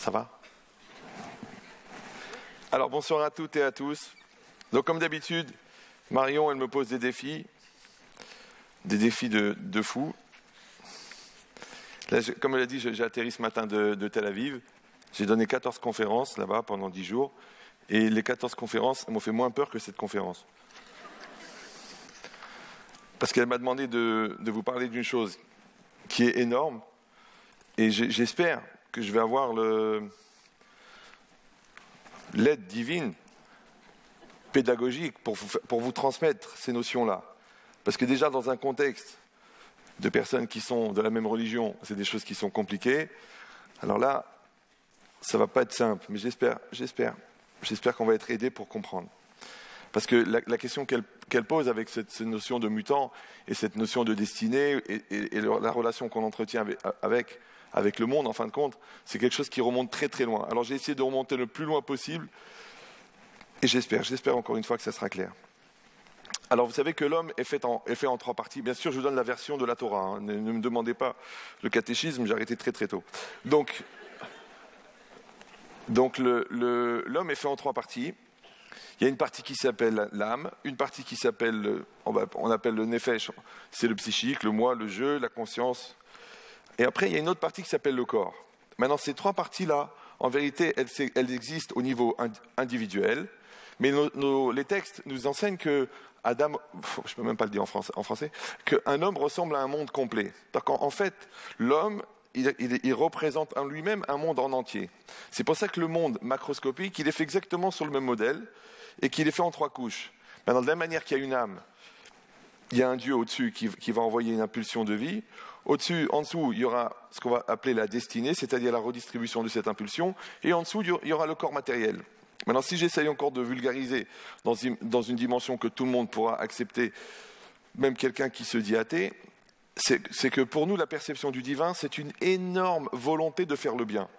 Ça va? Alors bonsoir à toutes et à tous. Donc comme d'habitude, Marion, elle me pose des défis de fou. Là, comme elle a dit, j'ai atterri ce matin de Tel Aviv. J'ai donné 14 conférences là-bas pendant 10 jours. Et les 14 conférences m'ont fait moins peur que cette conférence. Parce qu'elle m'a demandé de vous parler d'une chose qui est énorme. Et j'espère que je vais avoir l'aide divine, pédagogique, pour vous transmettre ces notions-là. Parce que déjà, dans un contexte de personnes qui sont de la même religion, c'est des choses qui sont compliquées. Alors là, ça ne va pas être simple, mais j'espère qu'on va être aidé pour comprendre. Parce que la question qu'elle pose avec cette notion de mutant et cette notion de destinée et la relation qu'on entretient avec le monde, en fin de compte, c'est quelque chose qui remonte très très loin. Alors j'ai essayé de remonter le plus loin possible et j'espère encore une fois que ça sera clair. Alors vous savez que l'homme est fait en 3 parties. Bien sûr, je vous donne la version de la Torah. Hein. Ne me demandez pas le catéchisme, j'ai arrêté très très tôt. Donc l'homme est fait en 3 parties. Il y a une partie qui s'appelle l'âme, une partie qui s'appelle, on appelle le nefesh, c'est le psychique, le moi, le je, la conscience. Et après, il y a une autre partie qui s'appelle le corps. Maintenant, ces 3 parties-là, en vérité, elles existent au niveau individuel, mais les textes nous enseignent que Adam, je ne peux même pas le dire en français, qu'un homme ressemble à un monde complet. En fait, l'homme, il représente en lui-même un monde en entier. C'est pour ça que le monde macroscopique, il est fait exactement sur le même modèle et qu'il est fait en 3 couches. Maintenant, de la même manière qu'il y a une âme, il y a un Dieu au-dessus qui va envoyer une impulsion de vie. En dessous, il y aura ce qu'on va appeler la destinée, c'est-à-dire la redistribution de cette impulsion. Et en dessous, il y aura le corps matériel. Maintenant, si j'essaye encore de vulgariser dans une dimension que tout le monde pourra accepter, même quelqu'un qui se dit athée, c'est que pour nous, la perception du divin, c'est une énorme volonté de faire le bien.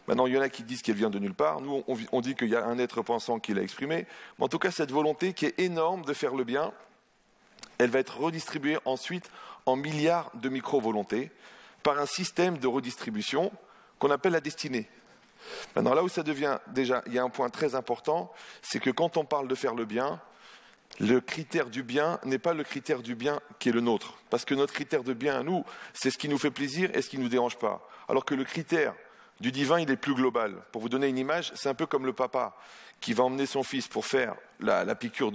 Maintenant, il y en a qui disent qu'elle vient de nulle part. Nous, on dit qu'il y a un être pensant qui l'a exprimé. Mais en tout cas, cette volonté qui est énorme de faire le bien, elle va être redistribuée ensuite en milliards de micro-volontés par un système de redistribution qu'on appelle la destinée. Maintenant, là où ça devient, déjà, il y a un point très important, c'est que quand on parle de faire le bien, le critère du bien n'est pas le critère du bien qui est le nôtre. Parce que notre critère de bien à nous, c'est ce qui nous fait plaisir et ce qui ne nous dérange pas. Alors que le critère du divin, il est plus global. Pour vous donner une image, c'est un peu comme le papa qui va emmener son fils pour faire la piqûre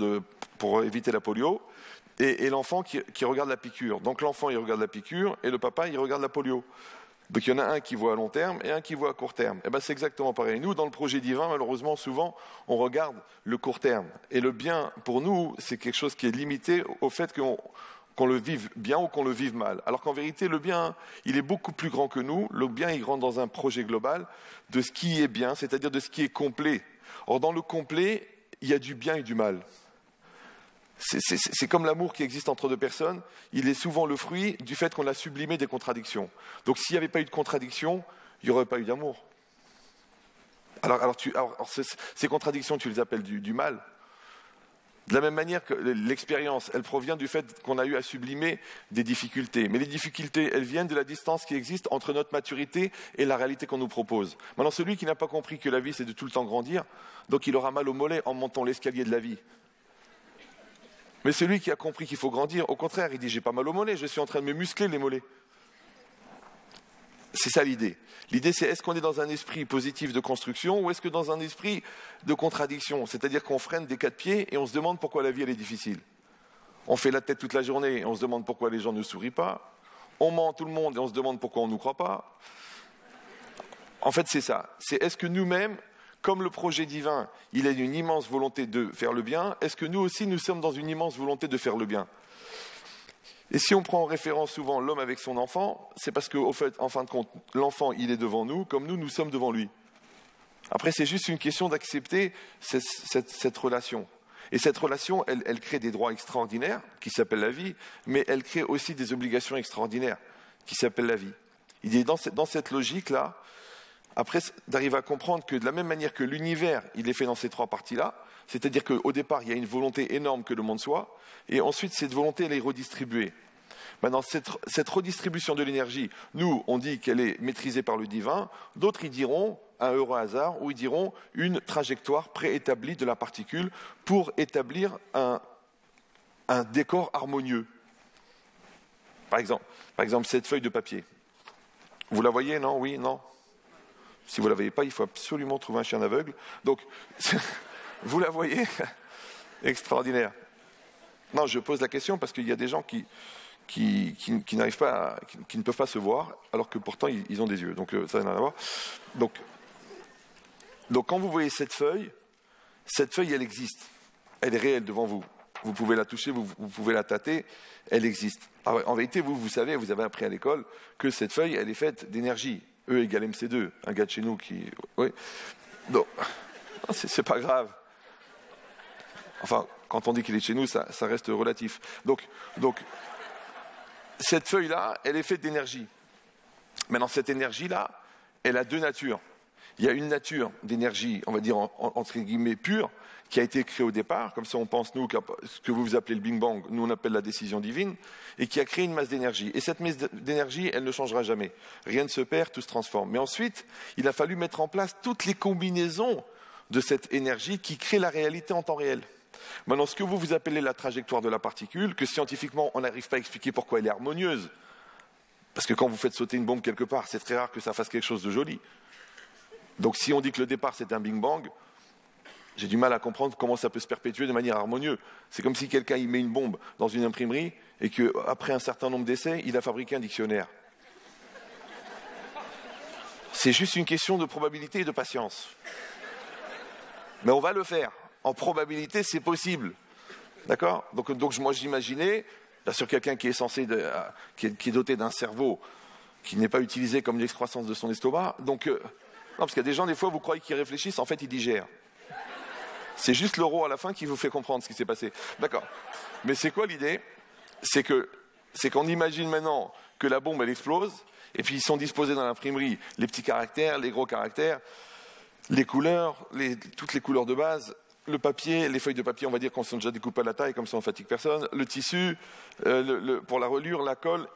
pour éviter la polio, et l'enfant qui regarde la piqûre. Donc l'enfant, il regarde la piqûre, et le papa, il regarde la polio. Donc il y en a un qui voit à long terme et un qui voit à court terme. Et ben c'est exactement pareil. Nous, dans le projet divin, malheureusement, souvent, on regarde le court terme. Et le bien, pour nous, c'est quelque chose qui est limité au fait qu'on le vive bien ou qu'on le vive mal. Alors qu'en vérité, le bien, il est beaucoup plus grand que nous. Le bien, il rentre dans un projet global de ce qui est bien, c'est-à-dire de ce qui est complet. Or, dans le complet, il y a du bien et du mal. C'est comme l'amour qui existe entre 2 personnes, il est souvent le fruit du fait qu'on a sublimé des contradictions. Donc s'il n'y avait pas eu de contradictions, il n'y aurait pas eu d'amour. Alors ces contradictions, tu les appelles du mal. De la même manière que l'expérience, elle provient du fait qu'on a eu à sublimer des difficultés. Mais les difficultés, elles viennent de la distance qui existe entre notre maturité et la réalité qu'on nous propose. Maintenant, celui qui n'a pas compris que la vie, c'est de tout le temps grandir, donc il aura mal au mollet en montant l'escalier de la vie. Mais celui qui a compris qu'il faut grandir, au contraire, il dit « j'ai pas mal au mollet, je suis en train de me muscler les mollets ». C'est ça l'idée. L'idée, c'est est-ce qu'on est dans un esprit positif de construction ou est-ce que dans un esprit de contradiction? C'est-à-dire qu'on freine des 4 pieds et on se demande pourquoi la vie, elle est difficile. On fait la tête toute la journée et on se demande pourquoi les gens ne sourient pas. On ment tout le monde et on se demande pourquoi on ne nous croit pas. En fait, c'est ça. C'est est-ce que nous-mêmes, comme le projet divin, il a une immense volonté de faire le bien, est-ce que nous aussi, nous sommes dans une immense volonté de faire le bien? Et si on prend en référence souvent l'homme avec son enfant, c'est parce qu'en fait, en fin de compte, l'enfant, il est devant nous, comme nous sommes devant lui. Après, c'est juste une question d'accepter cette relation. Et cette relation, elle crée des droits extraordinaires, qui s'appellent la vie, mais elle crée aussi des obligations extraordinaires, qui s'appellent la vie. Il est dans cette logique-là, après, d'arriver à comprendre que de la même manière que l'univers, il est fait dans ces 3 parties-là, c'est-à-dire qu'au départ, il y a une volonté énorme que le monde soit, et ensuite, cette volonté, elle est redistribuée. Maintenant, cette redistribution de l'énergie, nous, on dit qu'elle est maîtrisée par le divin. D'autres, ils diront un heureux hasard, ou ils diront une trajectoire préétablie de la particule pour établir un décor harmonieux. Par exemple, cette feuille de papier. Vous la voyez, non? Oui, non? Si vous ne la voyez pas, il faut absolument trouver un chien aveugle. Donc, vous la voyez? Extraordinaire. Non, je pose la question parce qu'il y a des gens qui n'arrivent pas, qui ne peuvent pas se voir, alors que pourtant ils ont des yeux. Donc ça n'a rien à voir. Donc quand vous voyez cette feuille, elle existe. Elle est réelle devant vous. Vous pouvez la toucher, vous pouvez la tâter, elle existe. Alors, en vérité, vous savez, vous avez appris à l'école que cette feuille, elle est faite d'énergie. E égale MC2. Un gars de chez nous qui... Oui. Donc, c'est pas grave. Enfin, quand on dit qu'il est de chez nous, ça reste relatif. Donc, cette feuille-là, elle est faite d'énergie. Maintenant, cette énergie-là, elle a deux natures. Il y a une nature d'énergie, on va dire entre guillemets pure, qui a été créée au départ, comme ça on pense nous, ce que vous appelez le Big Bang, nous on appelle la décision divine, et qui a créé une masse d'énergie. Et cette masse d'énergie, elle ne changera jamais. Rien ne se perd, tout se transforme. Mais ensuite, il a fallu mettre en place toutes les combinaisons de cette énergie qui crée la réalité en temps réel. Maintenant, ce que vous appelez la trajectoire de la particule, que scientifiquement on n'arrive pas à expliquer pourquoi elle est harmonieuse, parce que quand vous faites sauter une bombe quelque part, c'est très rare que ça fasse quelque chose de joli. Donc si on dit que le départ c'est un Big Bang, j'ai du mal à comprendre comment ça peut se perpétuer de manière harmonieuse. C'est comme si quelqu'un y met une bombe dans une imprimerie et qu'après un certain nombre d'essais, il a fabriqué un dictionnaire. C'est juste une question de probabilité et de patience. Mais on va le faire. En probabilité, c'est possible. D'accord ? Donc moi j'imaginais, là, sur quelqu'un qui est qui est doté d'un cerveau qui n'est pas utilisé comme l'excroissance de son estomac. Donc, non, parce qu'il y a des gens, des fois, vous croyez qu'ils réfléchissent, en fait, ils digèrent. C'est juste l'euro à la fin qui vous fait comprendre ce qui s'est passé. D'accord. Mais c'est quoi l'idée ? C'est qu'on imagine maintenant que la bombe, elle explose, et puis ils sont disposés dans l'imprimerie les petits caractères, les gros caractères, les couleurs, toutes les couleurs de base, le papier, les feuilles de papier, on va dire qu'on sont déjà découpées à la taille, comme ça on fatigue personne, le tissu, pour la reliure, la colle,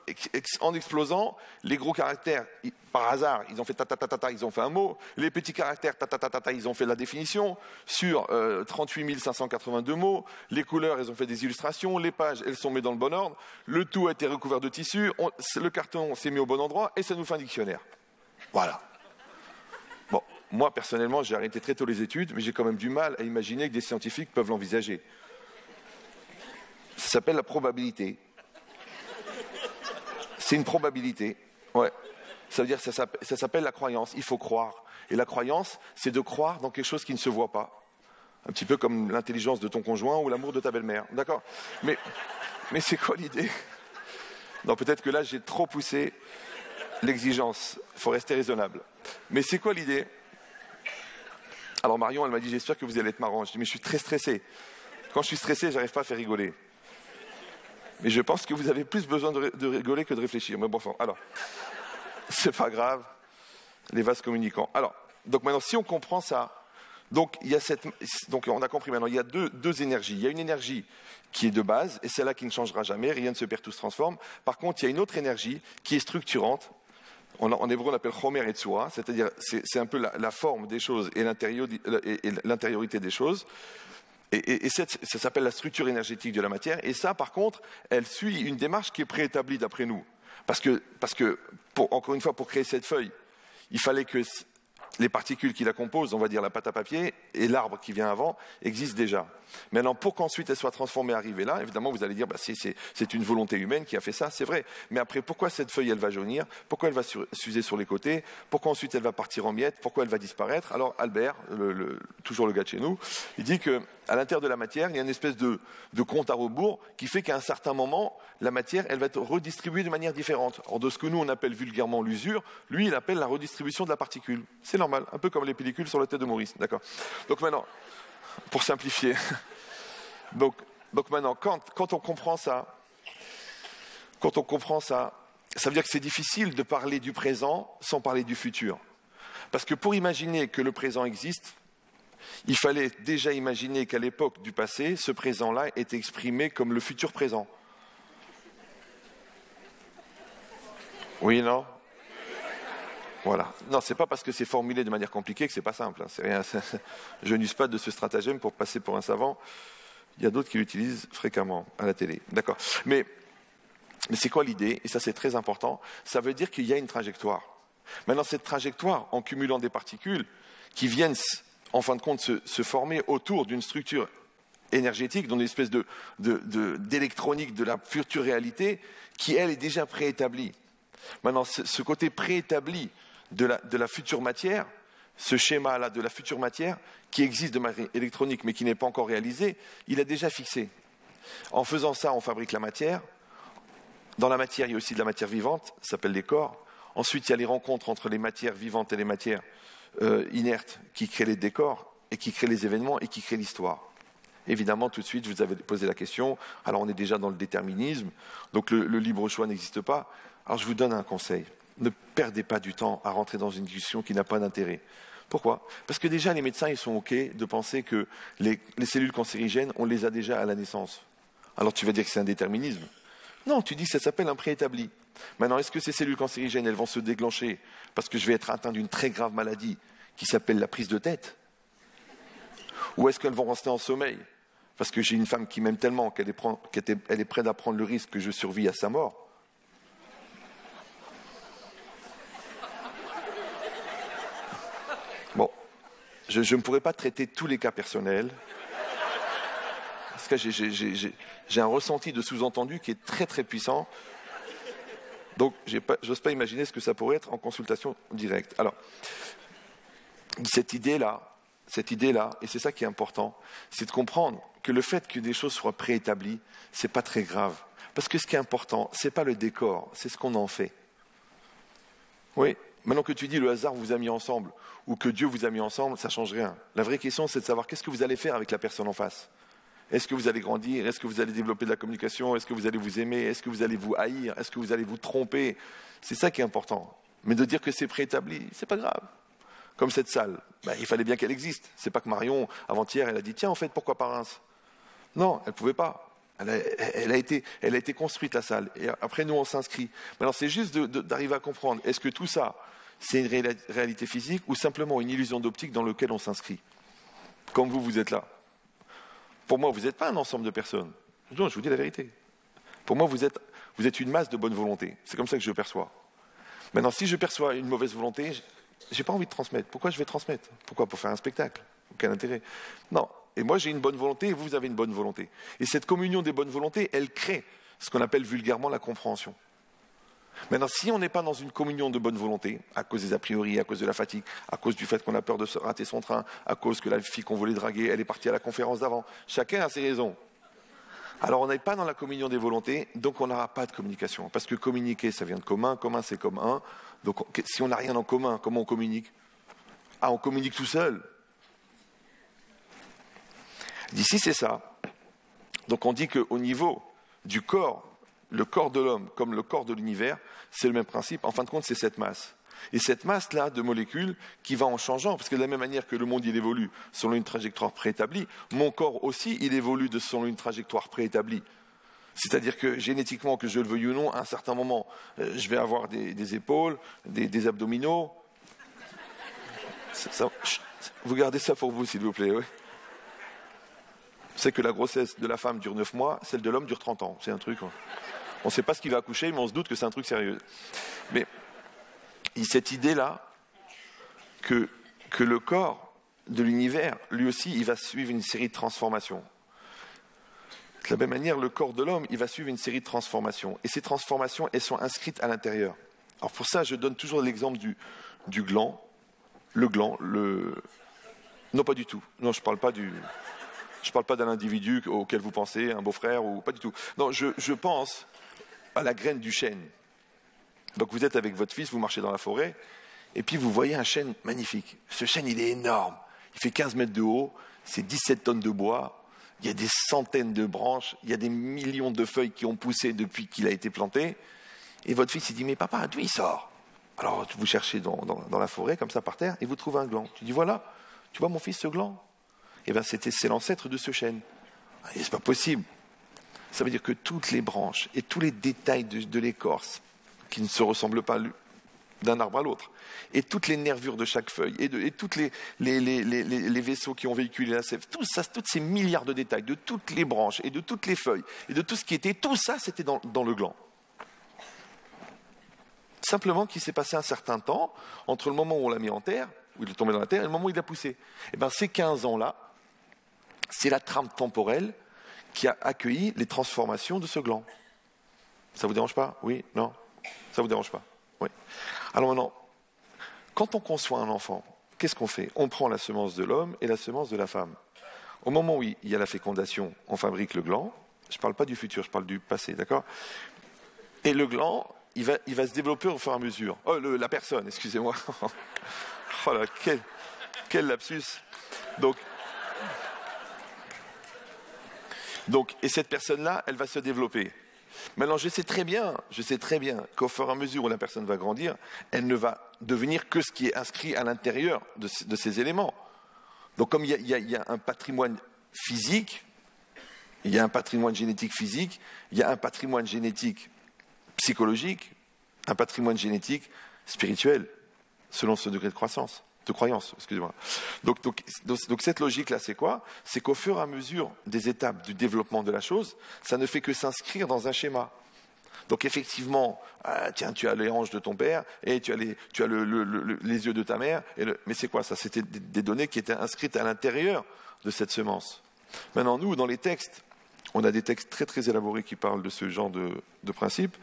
en explosant, les gros caractères, par hasard, ils ont fait ta, ils ont fait un mot, les petits caractères, ta, ils ont fait la définition, sur 38 582 mots, les couleurs, elles ont fait des illustrations, les pages, elles sont mises dans le bon ordre, le tout a été recouvert de tissu, le carton s'est mis au bon endroit, et ça nous fait un dictionnaire. Voilà. Bon, moi, personnellement, j'ai arrêté très tôt les études, mais j'ai quand même du mal à imaginer que des scientifiques peuvent l'envisager. Ça s'appelle la probabilité. C'est une probabilité. Ouais. Ça veut dire que ça s'appelle la croyance. Il faut croire. Et la croyance, c'est de croire dans quelque chose qui ne se voit pas. Un petit peu comme l'intelligence de ton conjoint ou l'amour de ta belle-mère. D'accord ? Mais c'est quoi l'idée ? Non, peut-être que là, j'ai trop poussé l'exigence. Il faut rester raisonnable. Mais c'est quoi l'idée ? Alors Marion, elle m'a dit, j'espère que vous allez être marrant. Je dis, mais je suis très stressé. Quand je suis stressé, j'arrive pas à faire rigoler. Mais je pense que vous avez plus besoin de rigoler que de réfléchir. Mais bon, enfin, alors, c'est pas grave. Les vases communicants. Alors, donc maintenant, si on comprend ça, donc on a compris maintenant, il y a deux énergies. Il y a une énergie qui est de base, et celle-là qui ne changera jamais, rien ne se perd, tout se transforme. Par contre, il y a une autre énergie qui est structurante. En hébreu, on l'appelle chomer et tsura, c'est-à-dire c'est un peu la forme des choses et l'intériorité des choses. Et ça s'appelle la structure énergétique de la matière. Et ça, par contre, elle suit une démarche qui est préétablie d'après nous. Parce que encore une fois, pour créer cette feuille, il fallait que les particules qui la composent, on va dire la pâte à papier, et l'arbre qui vient avant, existent déjà. Maintenant, pour qu'ensuite elle soit transformée et arriver là, évidemment, vous allez dire, c'est une volonté humaine qui a fait ça, c'est vrai. Mais après, pourquoi cette feuille, elle va jaunir ? Pourquoi elle va s'user sur les côtés ? Pourquoi ensuite elle va partir en miettes ? Pourquoi elle va disparaître ? Alors, Albert, toujours le gars de chez nous, il dit qu'à l'intérieur de la matière, il y a une espèce de compte à rebours qui fait qu'à un certain moment, la matière, elle va être redistribuée de manière différente. Alors, de ce que nous, on appelle vulgairement l'usure, lui, il appelle la redistribution de la particule. C'est normal, un peu comme les pellicules sur la tête de Maurice, d'accord ? Donc maintenant, pour simplifier, donc maintenant, quand on comprend ça, ça veut dire que c'est difficile de parler du présent sans parler du futur. Parce que pour imaginer que le présent existe, il fallait déjà imaginer qu'à l'époque du passé, ce présent-là était exprimé comme le futur présent. Oui, non? Voilà. Non, c'est pas parce que c'est formulé de manière compliquée que c'est pas simple. Hein. C'est rien. Je n'use pas de ce stratagème pour passer pour un savant. Il y a d'autres qui l'utilisent fréquemment à la télé. D'accord. Mais c'est quoi l'idée? Et ça, c'est très important. Ça veut dire qu'il y a une trajectoire. Maintenant, cette trajectoire, en cumulant des particules qui viennent, en fin de compte, se former autour d'une structure énergétique, dans une espèce d'électronique de la future réalité, qui, elle, est déjà préétablie. Maintenant, ce côté préétabli de la future matière, ce schéma-là de la future matière, qui existe de manière électronique mais qui n'est pas encore réalisé, il est déjà fixé. En faisant ça, on fabrique la matière. Dans la matière, il y a aussi de la matière vivante, ça s'appelle les corps. Ensuite, il y a les rencontres entre les matières vivantes et les matières inertes qui créent les décors et qui créent les événements et qui créent l'histoire. Évidemment, tout de suite, vous avez posé la question, alors on est déjà dans le déterminisme, donc le libre choix n'existe pas. Alors je vous donne un conseil, ne perdez pas du temps à rentrer dans une discussion qui n'a pas d'intérêt. Pourquoi? Parce que déjà, les médecins, ils sont OK de penser que les cellules cancérigènes, on les a déjà à la naissance. Alors tu vas dire que c'est un déterminisme. Non, tu dis que ça s'appelle un préétabli. Maintenant, est-ce que ces cellules cancérigènes, elles vont se déclencher parce que je vais être atteint d'une très grave maladie qui s'appelle la prise de tête? Ou est-ce qu'elles vont rester en sommeil parce que j'ai une femme qui m'aime tellement qu'elle est prête à prendre le risque que je survis à sa mort? Bon, je ne pourrais pas traiter tous les cas personnels. Parce que j'ai un ressenti de sous-entendu qui est très très puissant. Donc, j'ose pas imaginer ce que ça pourrait être en consultation directe. Alors, cette idée-là, et c'est ça qui est important, c'est de comprendre que le fait que des choses soient préétablies, c'est pas très grave. Parce que ce qui est important, c'est pas le décor, c'est ce qu'on en fait. Oui, maintenant que tu dis le hasard vous a mis ensemble, ou que Dieu vous a mis ensemble, ça change rien. La vraie question, c'est de savoir qu'est-ce que vous allez faire avec la personne en face. Est-ce que vous allez grandir? Est-ce que vous allez développer de la communication? Est-ce que vous allez vous aimer? Est-ce que vous allez vous haïr? Est-ce que vous allez vous tromper? C'est ça qui est important. Mais de dire que c'est préétabli, c'est pas grave. Comme cette salle, il fallait bien qu'elle existe. C'est pas que Marion, avant-hier, elle a dit « Tiens, en fait, pourquoi pas Reims ?» Non, elle pouvait pas. Elle a été construite, la salle. Et après, nous, on s'inscrit. Maintenant, c'est juste d'arriver à comprendre. Est-ce que tout ça, c'est une réalité physique ou simplement une illusion d'optique dans laquelle on s'inscrit? Comme vous êtes là. Pour moi, vous n'êtes pas un ensemble de personnes. Non, je vous dis la vérité. Pour moi, vous êtes une masse de bonne volonté. C'est comme ça que je perçois. Maintenant, si je perçois une mauvaise volonté, je n'ai pas envie de transmettre. Pourquoi je vais transmettre? Pourquoi? Pour faire un spectacle? Aucun intérêt. Non. Et moi, j'ai une bonne volonté et vous avez une bonne volonté. Et cette communion des bonnes volontés, elle crée ce qu'on appelle vulgairement la compréhension. Maintenant, si on n'est pas dans une communion de bonne volonté, à cause des a priori, à cause de la fatigue, à cause du fait qu'on a peur de rater son train, à cause que la fille qu'on voulait draguer, elle est partie à la conférence d'avant, chacun a ses raisons. Alors on n'est pas dans la communion des volontés, donc on n'aura pas de communication. Parce que communiquer, ça vient de commun, commun c'est comme un. Donc si on n'a rien en commun, comment on communique? Ah, on communique tout seul. D'ici c'est ça. Donc on dit qu'au niveau du corps, le corps de l'homme comme le corps de l'univers, c'est le même principe. En fin de compte, c'est cette masse. Et cette masse-là de molécules qui va en changeant, parce que de la même manière que le monde il évolue selon une trajectoire préétablie, mon corps aussi il évolue selon une trajectoire préétablie. C'est-à-dire que génétiquement, que je le veuille ou non, à un certain moment, je vais avoir des épaules, des abdominaux. Vous gardez ça pour vous, s'il vous plaît. Oui. C'est que la grossesse de la femme dure 9 mois, celle de l'homme dure 30 ans. C'est un truc. On ne sait pas ce qu'il va accoucher, mais on se doute que c'est un truc sérieux. Mais cette idée-là, que le corps de l'univers, lui aussi, il va suivre une série de transformations. De la même manière, le corps de l'homme, il va suivre une série de transformations. Et ces transformations, elles sont inscrites à l'intérieur. Alors pour ça, je donne toujours l'exemple du gland. Le gland, Non, pas du tout. Non, je ne parle pas d'un individu auquel vous pensez, un beau-frère, ou pas du tout. Non, je pense à la graine du chêne. Donc vous êtes avec votre fils, vous marchez dans la forêt, et puis vous voyez un chêne magnifique. Ce chêne, il est énorme. Il fait 15 mètres de haut, c'est 17 tonnes de bois, il y a des centaines de branches, il y a des millions de feuilles qui ont poussé depuis qu'il a été planté. Et votre fils, il dit, mais papa, d'où il sort? Alors vous cherchez dans la forêt, comme ça, par terre, et vous trouvez un gland. Tu dis, voilà, tu vois mon fils, ce gland? Eh bien, c'est l'ancêtre de ce chêne. Et c'est pas possible. Ça veut dire que toutes les branches et tous les détails de l'écorce, qui ne se ressemblent pas d'un arbre à l'autre. Et toutes les nervures de chaque feuille, et tous les vaisseaux qui ont véhiculé la sève, tout ça, tous ces milliards de détails, de toutes les branches, et de toutes les feuilles, et de tout ce qui était, tout ça, c'était dans le gland. Simplement qu'il s'est passé un certain temps entre le moment où on l'a mis en terre, où il est tombé dans la terre, et le moment où il a poussé. Et bien ces 15 ans-là, c'est la trame temporelle qui a accueilli les transformations de ce gland. Ça vous dérange pas? Oui? Non? Ça vous dérange pas? Oui. Alors maintenant, quand on conçoit un enfant, qu'est-ce qu'on fait? On prend la semence de l'homme et la semence de la femme. Au moment où il y a la fécondation, on fabrique le gland. Je ne parle pas du futur, je parle du passé, d'accord? Et le gland, il va se développer au fur et à mesure. Oh, la personne, excusez-moi. Oh là, quel lapsus. Donc, et cette personne-là, elle va se développer. Maintenant, je sais très bien qu'au fur et à mesure où la personne va grandir, elle ne va devenir que ce qui est inscrit à l'intérieur de ces éléments. Donc, comme il y a un patrimoine physique, il y a un patrimoine génétique physique, il y a un patrimoine génétique psychologique, un patrimoine génétique spirituel, selon ce degré de croyance, excusez-moi. Donc cette logique-là, c'est quoi? C'est qu'au fur et à mesure des étapes du développement de la chose, ça ne fait que s'inscrire dans un schéma. Donc effectivement, tiens, tu as les hanches de ton père, et tu as les yeux de ta mère, mais c'est quoi ça? C'était des données qui étaient inscrites à l'intérieur de cette semence. Maintenant, nous, dans les textes, on a des textes très très élaborés qui parlent de ce genre de principe,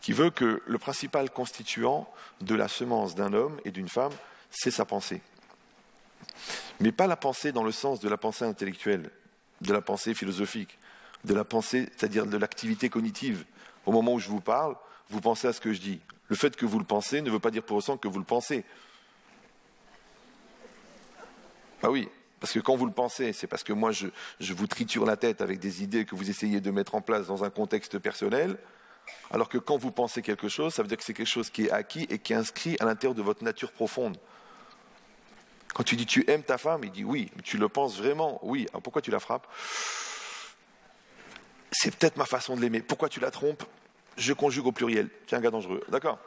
qui veut que le principal constituant de la semence d'un homme et d'une femme, c'est sa pensée. Mais pas la pensée dans le sens de la pensée intellectuelle, de la pensée philosophique, de la pensée, c'est-à-dire de l'activité cognitive. Au moment où je vous parle, vous pensez à ce que je dis. Le fait que vous le pensez ne veut pas dire pour autant que vous le pensez. Ah oui, parce que quand vous le pensez, c'est parce que moi je vous triture la tête avec des idées que vous essayez de mettre en place dans un contexte personnel, alors que quand vous pensez quelque chose, ça veut dire que c'est quelque chose qui est acquis et qui est inscrit à l'intérieur de votre nature profonde. Quand tu dis tu aimes ta femme, il dit oui, tu le penses vraiment, oui. Alors pourquoi tu la frappes? C'est peut-être ma façon de l'aimer. Pourquoi tu la trompes? Je conjugue au pluriel. Tu es un gars dangereux, d'accord?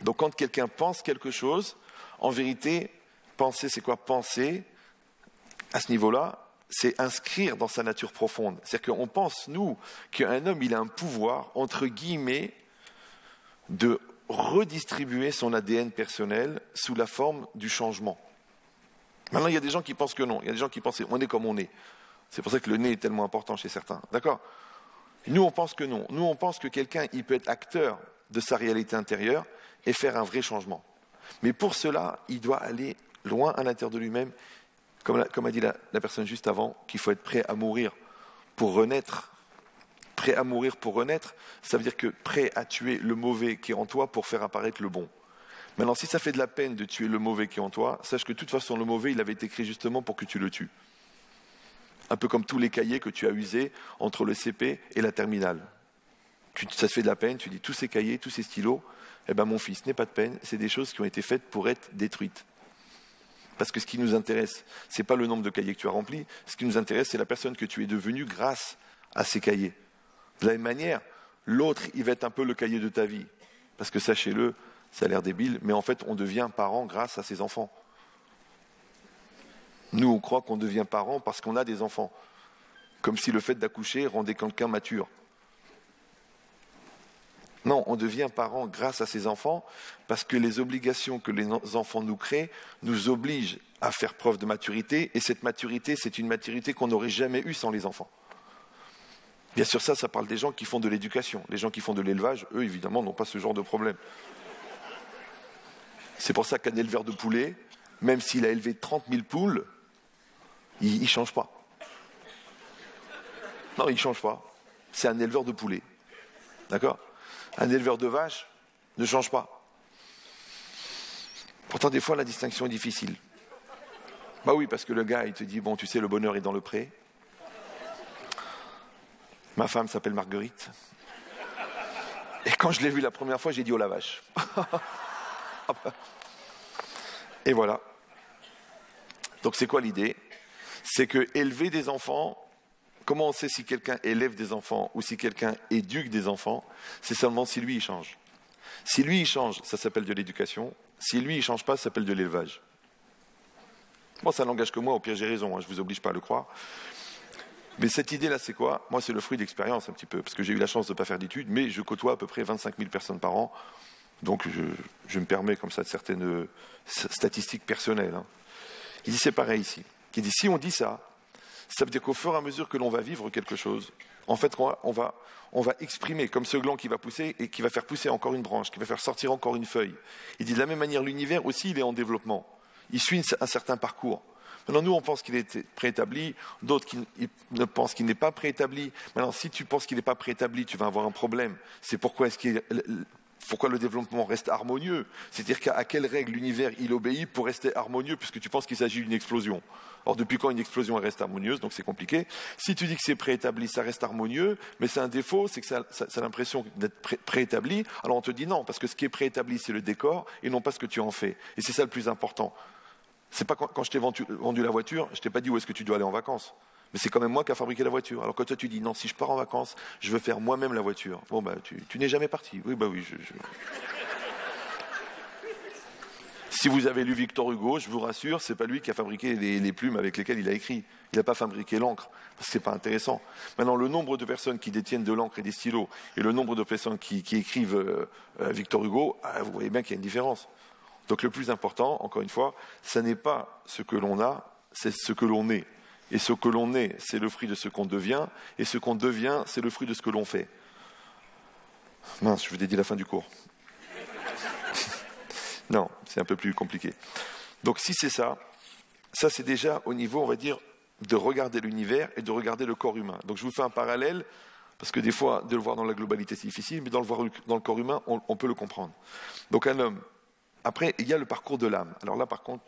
Donc quand quelqu'un pense quelque chose, en vérité, penser, c'est quoi? Penser, à ce niveau-là, c'est inscrire dans sa nature profonde. C'est-à-dire qu'on pense, nous, qu'un homme, il a un pouvoir, entre guillemets, de redistribuer son ADN personnel sous la forme du changement. Maintenant, il y a des gens qui pensent que non. Il y a des gens qui pensent qu'on est comme on est. C'est pour ça que le nez est tellement important chez certains. D'accord? Nous, on pense que non. Nous, on pense que quelqu'un, il peut être acteur de sa réalité intérieure et faire un vrai changement. Mais pour cela, il doit aller loin à l'intérieur de lui-même, comme a dit la personne juste avant, qu'il faut être prêt à mourir pour renaître. Prêt à mourir pour renaître, ça veut dire que prêt à tuer le mauvais qui est en toi pour faire apparaître le bon. Maintenant, si ça fait de la peine de tuer le mauvais qui est en toi, sache que de toute façon, le mauvais, il avait été créé justement pour que tu le tues. Un peu comme tous les cahiers que tu as usés entre le CP et la terminale. Ça te fait de la peine, tu dis tous ces cahiers, tous ces stylos, eh ben mon fils, n'aie pas de peine, c'est des choses qui ont été faites pour être détruites. Parce que ce qui nous intéresse, ce n'est pas le nombre de cahiers que tu as remplis, ce qui nous intéresse, c'est la personne que tu es devenue grâce à ces cahiers. De la même manière, l'autre, il va être un peu le cahier de ta vie. Parce que sachez-le, ça a l'air débile, mais en fait, on devient parent grâce à ses enfants. Nous, on croit qu'on devient parent parce qu'on a des enfants. Comme si le fait d'accoucher rendait quelqu'un mature. Non, on devient parent grâce à ses enfants parce que les obligations que les enfants nous créent nous obligent à faire preuve de maturité. Et cette maturité, c'est une maturité qu'on n'aurait jamais eue sans les enfants. Bien sûr, ça parle des gens qui font de l'éducation. Les gens qui font de l'élevage, eux, évidemment, n'ont pas ce genre de problème. C'est pour ça qu'un éleveur de poulets, même s'il a élevé 30 000 poules, il ne change pas. Non, il ne change pas. C'est un éleveur de poulets. D'accord? Un éleveur de vaches ne change pas. Pourtant, des fois, la distinction est difficile. Bah oui, parce que le gars, il te dit, bon, tu sais, le bonheur est dans le pré. Ma femme s'appelle Marguerite. Et quand je l'ai vue la première fois, j'ai dit, oh la vache. Et voilà. Donc c'est quoi l'idée? C'est que élever des enfants, Comment on sait si quelqu'un élève des enfants ou si quelqu'un éduque des enfants? C'est seulement si lui, il change. Si lui, il change, ça s'appelle de l'éducation. Si lui, il ne change pas, ça s'appelle de l'élevage. Moi, ça n'engage que moi, au pire, j'ai raison, hein, je ne vous oblige pas à le croire. Mais cette idée-là, c'est quoi? Moi, c'est le fruit d'expérience un petit peu, parce que j'ai eu la chance de ne pas faire d'études, mais je côtoie à peu près 25 000 personnes par an, donc je me permets comme ça de certaines statistiques personnelles. Hein. Il dit c'est pareil ici. Il dit si on dit ça, ça veut dire qu'au fur et à mesure que l'on va vivre quelque chose, en fait, on va exprimer comme ce gland qui va pousser et qui va faire pousser encore une branche, qui va faire sortir encore une feuille. Il dit de la même manière, l'univers aussi, il est en développement. Il suit un certain parcours. Maintenant, nous, on pense qu'il est préétabli, d'autres qui ne pensent qu'il n'est pas préétabli. Maintenant, si tu penses qu'il n'est pas préétabli, tu vas avoir un problème. C'est pourquoi le développement reste harmonieux. C'est-à-dire qu'à quelle règle l'univers il obéit pour rester harmonieux, puisque tu penses qu'il s'agit d'une explosion. Or, depuis quand une explosion reste harmonieuse, donc c'est compliqué. Si tu dis que c'est préétabli, ça reste harmonieux, mais c'est un défaut, c'est que ça a l'impression d'être préétabli. Alors on te dit non, parce que ce qui est préétabli, c'est le décor, et non pas ce que tu en fais. Et c'est ça le plus important. C'est pas quand je t'ai vendu la voiture, je t'ai pas dit où est-ce que tu dois aller en vacances. Mais c'est quand même moi qui a fabriqué la voiture. Alors quand toi tu dis non, si je pars en vacances, je veux faire moi-même la voiture. Bon bah tu n'es jamais parti. Oui bah oui. Si vous avez lu Victor Hugo, je vous rassure, c'est pas lui qui a fabriqué les plumes avec lesquelles il a écrit. Il n'a pas fabriqué l'encre, parce que c'est pas intéressant. Maintenant, le nombre de personnes qui détiennent de l'encre et des stylos, et le nombre de personnes qui écrivent Victor Hugo, vous voyez bien qu'il y a une différence. Donc le plus important, encore une fois, ce n'est pas ce que l'on a, c'est ce que l'on est. Et ce que l'on est, c'est le fruit de ce qu'on devient, et ce qu'on devient, c'est le fruit de ce que l'on fait. Mince, je vous ai dit la fin du cours. Non, c'est un peu plus compliqué. Donc si c'est ça c'est déjà au niveau, on va dire, de regarder l'univers et de regarder le corps humain. Donc je vous fais un parallèle, parce que des fois, de le voir dans la globalité, c'est difficile, mais dans le corps humain, on peut le comprendre. Donc un homme. Après, il y a le parcours de l'âme. Alors là, par contre,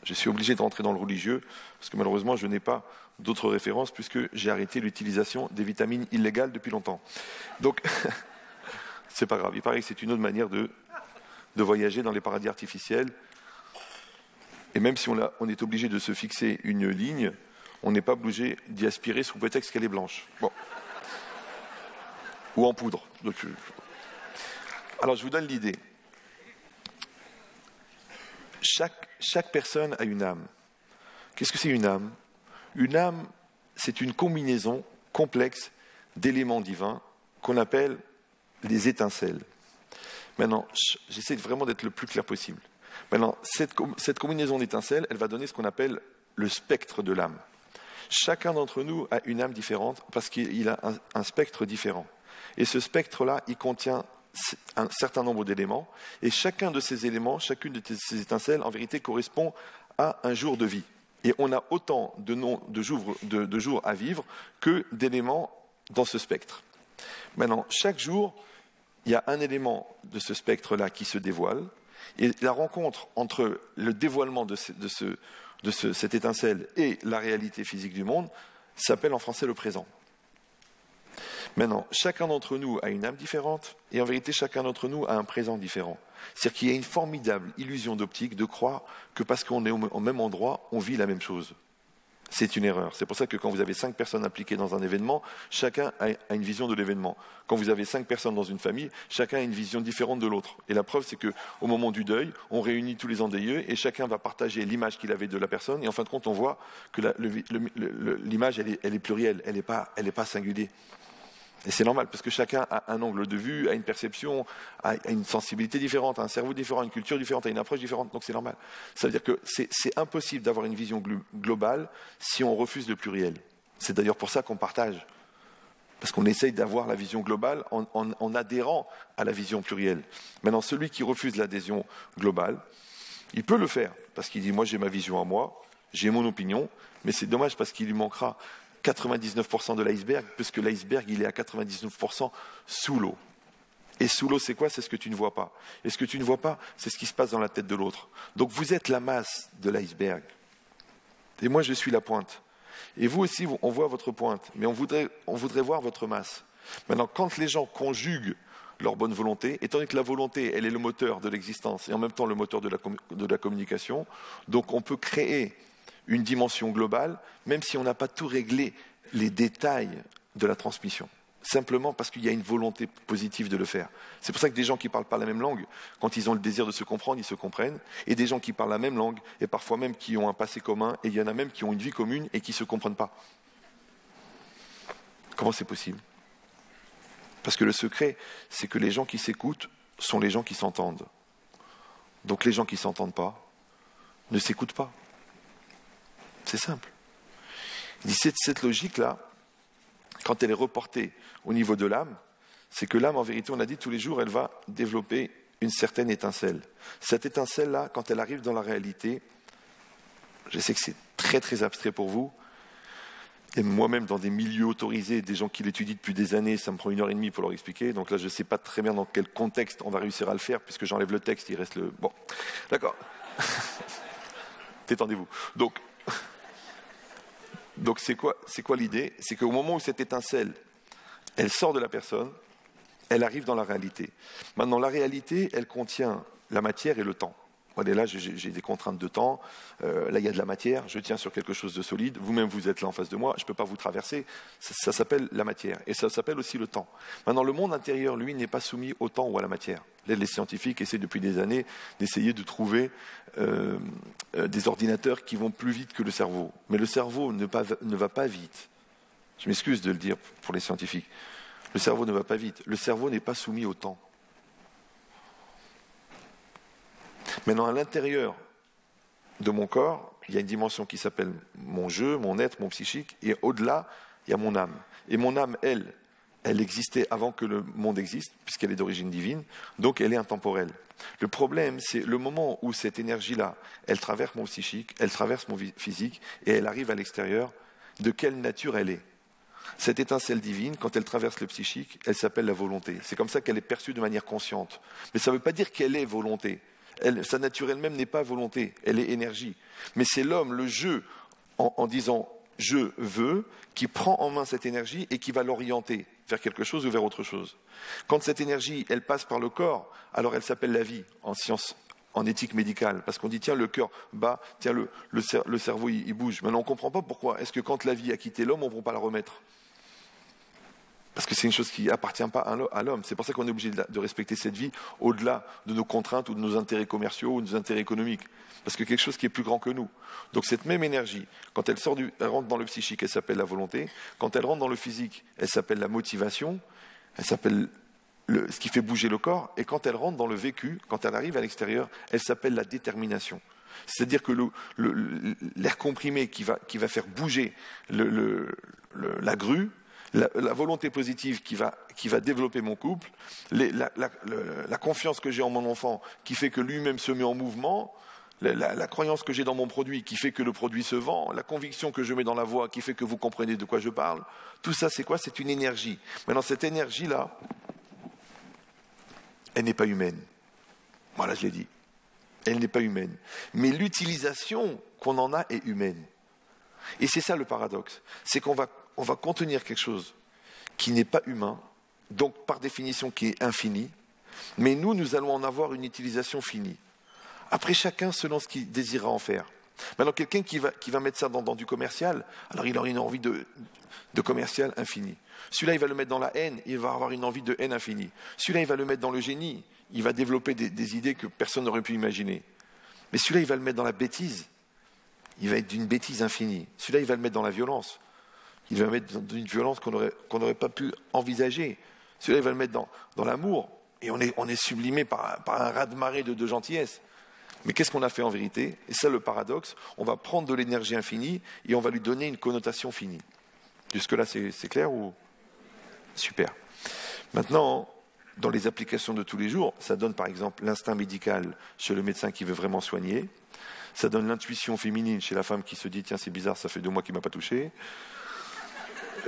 je suis obligé de rentrer dans le religieux, parce que malheureusement, je n'ai pas d'autres références, puisque j'ai arrêté l'utilisation des vitamines illégales depuis longtemps. Donc, c'est pas grave. Il paraît que c'est une autre manière de voyager dans les paradis artificiels. Et même si on est obligé de se fixer une ligne, on n'est pas obligé d'y aspirer sous prétexte qu'elle est blanche. Bon. Ou en poudre. Donc, alors, je vous donne l'idée. Chaque personne a une âme. Qu'est-ce que c'est une âme? Une âme, c'est une combinaison complexe d'éléments divins qu'on appelle les étincelles. Maintenant, j'essaie vraiment d'être le plus clair possible. Maintenant, cette combinaison d'étincelles, elle va donner ce qu'on appelle le spectre de l'âme. Chacun d'entre nous a une âme différente parce qu'il a un spectre différent. Et ce spectre-là, il contient un certain nombre d'éléments, et chacun de ces éléments, chacune de ces étincelles, en vérité, correspond à un jour de vie. Et on a autant de jours à vivre que d'éléments dans ce spectre. Maintenant, chaque jour, il y a un élément de ce spectre-là qui se dévoile, et la rencontre entre le dévoilement de cette étincelle et la réalité physique du monde s'appelle en français le présent. Maintenant, chacun d'entre nous a une âme différente, et en vérité, chacun d'entre nous a un présent différent. C'est-à-dire qu'il y a une formidable illusion d'optique de croire que parce qu'on est au même endroit, on vit la même chose. C'est une erreur. C'est pour ça que quand vous avez 5 personnes impliquées dans un événement, chacun a une vision de l'événement. Quand vous avez 5 personnes dans une famille, chacun a une vision différente de l'autre. Et la preuve, c'est qu'au moment du deuil, on réunit tous les endeuillés et chacun va partager l'image qu'il avait de la personne. Et en fin de compte, on voit que l'image, elle est plurielle, elle n'est pas singulière. Et c'est normal, parce que chacun a un angle de vue, a une perception, a une sensibilité différente, a un cerveau différent, une culture différente, a une approche différente, donc c'est normal. Ça veut dire que c'est impossible d'avoir une vision globale si on refuse le pluriel. C'est d'ailleurs pour ça qu'on partage, parce qu'on essaye d'avoir la vision globale en adhérant à la vision plurielle. Maintenant, celui qui refuse l'adhésion globale, il peut le faire, parce qu'il dit « moi j'ai ma vision à moi, j'ai mon opinion », mais c'est dommage parce qu'il lui manquera 99% de l'iceberg, puisque l'iceberg, il est à 99% sous l'eau. Et sous l'eau, c'est quoi? C'est ce que tu ne vois pas. Et ce que tu ne vois pas, c'est ce qui se passe dans la tête de l'autre. Donc vous êtes la masse de l'iceberg. Et moi, je suis la pointe. Et vous aussi, on voit votre pointe, mais on voudrait voir votre masse. Maintenant, quand les gens conjuguent leur bonne volonté, étant donné que la volonté, elle est le moteur de l'existence, et en même temps le moteur de la communication, donc on peut créer une dimension globale, même si on n'a pas tout réglé les détails de la transmission. Simplement parce qu'il y a une volonté positive de le faire. C'est pour ça que des gens qui ne parlent pas la même langue, quand ils ont le désir de se comprendre, ils se comprennent. Et des gens qui parlent la même langue, et parfois même qui ont un passé commun, et il y en a même qui ont une vie commune et qui ne se comprennent pas. Comment c'est possible? Parce que le secret, c'est que les gens qui s'écoutent sont les gens qui s'entendent. Donc les gens qui ne s'entendent pas ne s'écoutent pas. C'est simple. Il dit, cette logique-là, quand elle est reportée au niveau de l'âme, c'est que l'âme, en vérité, on a dit tous les jours, elle va développer une certaine étincelle. Cette étincelle-là, quand elle arrive dans la réalité, je sais que c'est très très abstrait pour vous, et moi-même dans des milieux autorisés, des gens qui l'étudient depuis des années, ça me prend 1h30 pour leur expliquer, donc là je ne sais pas très bien dans quel contexte on va réussir à le faire, puisque j'enlève le texte, il reste le... Bon, d'accord. Détendez-vous. Donc c'est quoi l'idée? C'est qu'au moment où cette étincelle, elle sort de la personne, elle arrive dans la réalité. Maintenant, la réalité, elle contient la matière et le temps. Voilà, là, j'ai des contraintes de temps. Là, il y a de la matière. Je tiens sur quelque chose de solide. Vous-même, vous êtes là en face de moi. Je ne peux pas vous traverser. Ça s'appelle la matière. Et ça s'appelle aussi le temps. Maintenant, le monde intérieur, lui, n'est pas soumis au temps ou à la matière. Les scientifiques essaient depuis des années d'essayer de trouver des ordinateurs qui vont plus vite que le cerveau. Mais le cerveau ne va pas vite. Je m'excuse de le dire pour les scientifiques. Le cerveau ne va pas vite. Le cerveau n'est pas soumis au temps. Maintenant, à l'intérieur de mon corps, il y a une dimension qui s'appelle mon jeu, mon être, mon psychique, et au-delà, il y a mon âme. Et mon âme, elle existait avant que le monde existe, puisqu'elle est d'origine divine, donc elle est intemporelle. Le problème, c'est le moment où cette énergie-là, elle traverse mon psychique, elle traverse mon physique, et elle arrive à l'extérieur, de quelle nature elle est. Cette étincelle divine, quand elle traverse le psychique, elle s'appelle la volonté. C'est comme ça qu'elle est perçue de manière consciente. Mais ça ne veut pas dire qu'elle est volonté. Sa nature elle-même n'est pas volonté, elle est énergie. Mais c'est l'homme, le jeu, en disant « je veux », qui prend en main cette énergie et qui va l'orienter vers quelque chose ou vers autre chose. Quand cette énergie, elle passe par le corps, alors elle s'appelle la vie en science, en éthique médicale. Parce qu'on dit, tiens, le cœur bat, tiens, le cerveau, il bouge. Maintenant, on ne comprend pas pourquoi. Est-ce que quand la vie a quitté l'homme, on ne peut pas la remettre ? Parce que c'est une chose qui n'appartient pas à l'homme. C'est pour ça qu'on est obligé de respecter cette vie au-delà de nos contraintes ou de nos intérêts commerciaux ou de nos intérêts économiques. Parce que quelque chose qui est plus grand que nous. Donc cette même énergie, quand elle rentre dans le psychique, elle s'appelle la volonté. Quand elle rentre dans le physique, elle s'appelle la motivation. Elle s'appelle ce qui fait bouger le corps. Et quand elle rentre dans le vécu, quand elle arrive à l'extérieur, elle s'appelle la détermination. C'est-à-dire que l'air comprimé qui va faire bouger la grue, la volonté positive qui va développer mon couple, la confiance que j'ai en mon enfant qui fait que lui-même se met en mouvement, la croyance que j'ai dans mon produit qui fait que le produit se vend, la conviction que je mets dans la voix qui fait que vous comprenez de quoi je parle, tout ça c'est quoi? C'est une énergie. Maintenant cette énergie-là, elle n'est pas humaine. Voilà, je l'ai dit. Elle n'est pas humaine. Mais l'utilisation qu'on en a est humaine. Et c'est ça le paradoxe. C'est qu'on va contenir quelque chose qui n'est pas humain, donc par définition qui est infini, mais nous allons en avoir une utilisation finie. Après, chacun selon ce qu'il désirera en faire. Maintenant, quelqu'un qui va mettre ça dans du commercial, alors il aura une envie de commercial infini. Celui-là, il va le mettre dans la haine, il va avoir une envie de haine infinie. Celui-là, il va le mettre dans le génie, il va développer des idées que personne n'aurait pu imaginer. Mais celui-là, il va le mettre dans la bêtise, il va être d'une bêtise infinie. Celui-là, il va le mettre dans la violence. Il va le mettre dans une violence qu'on n'aurait pas pu envisager. Celui-là, il va le mettre dans l'amour. Et on est sublimé par un raz-de-marée de gentillesse. Mais qu'est-ce qu'on a fait en vérité? Et ça, le paradoxe, on va prendre de l'énergie infinie et on va lui donner une connotation finie. Jusque-là, c'est clair ou... Super. Maintenant, dans les applications de tous les jours, ça donne par exemple l'instinct médical chez le médecin qui veut vraiment soigner. Ça donne l'intuition féminine chez la femme qui se dit « Tiens, c'est bizarre, ça fait 2 mois qu'il ne m'a pas touché ».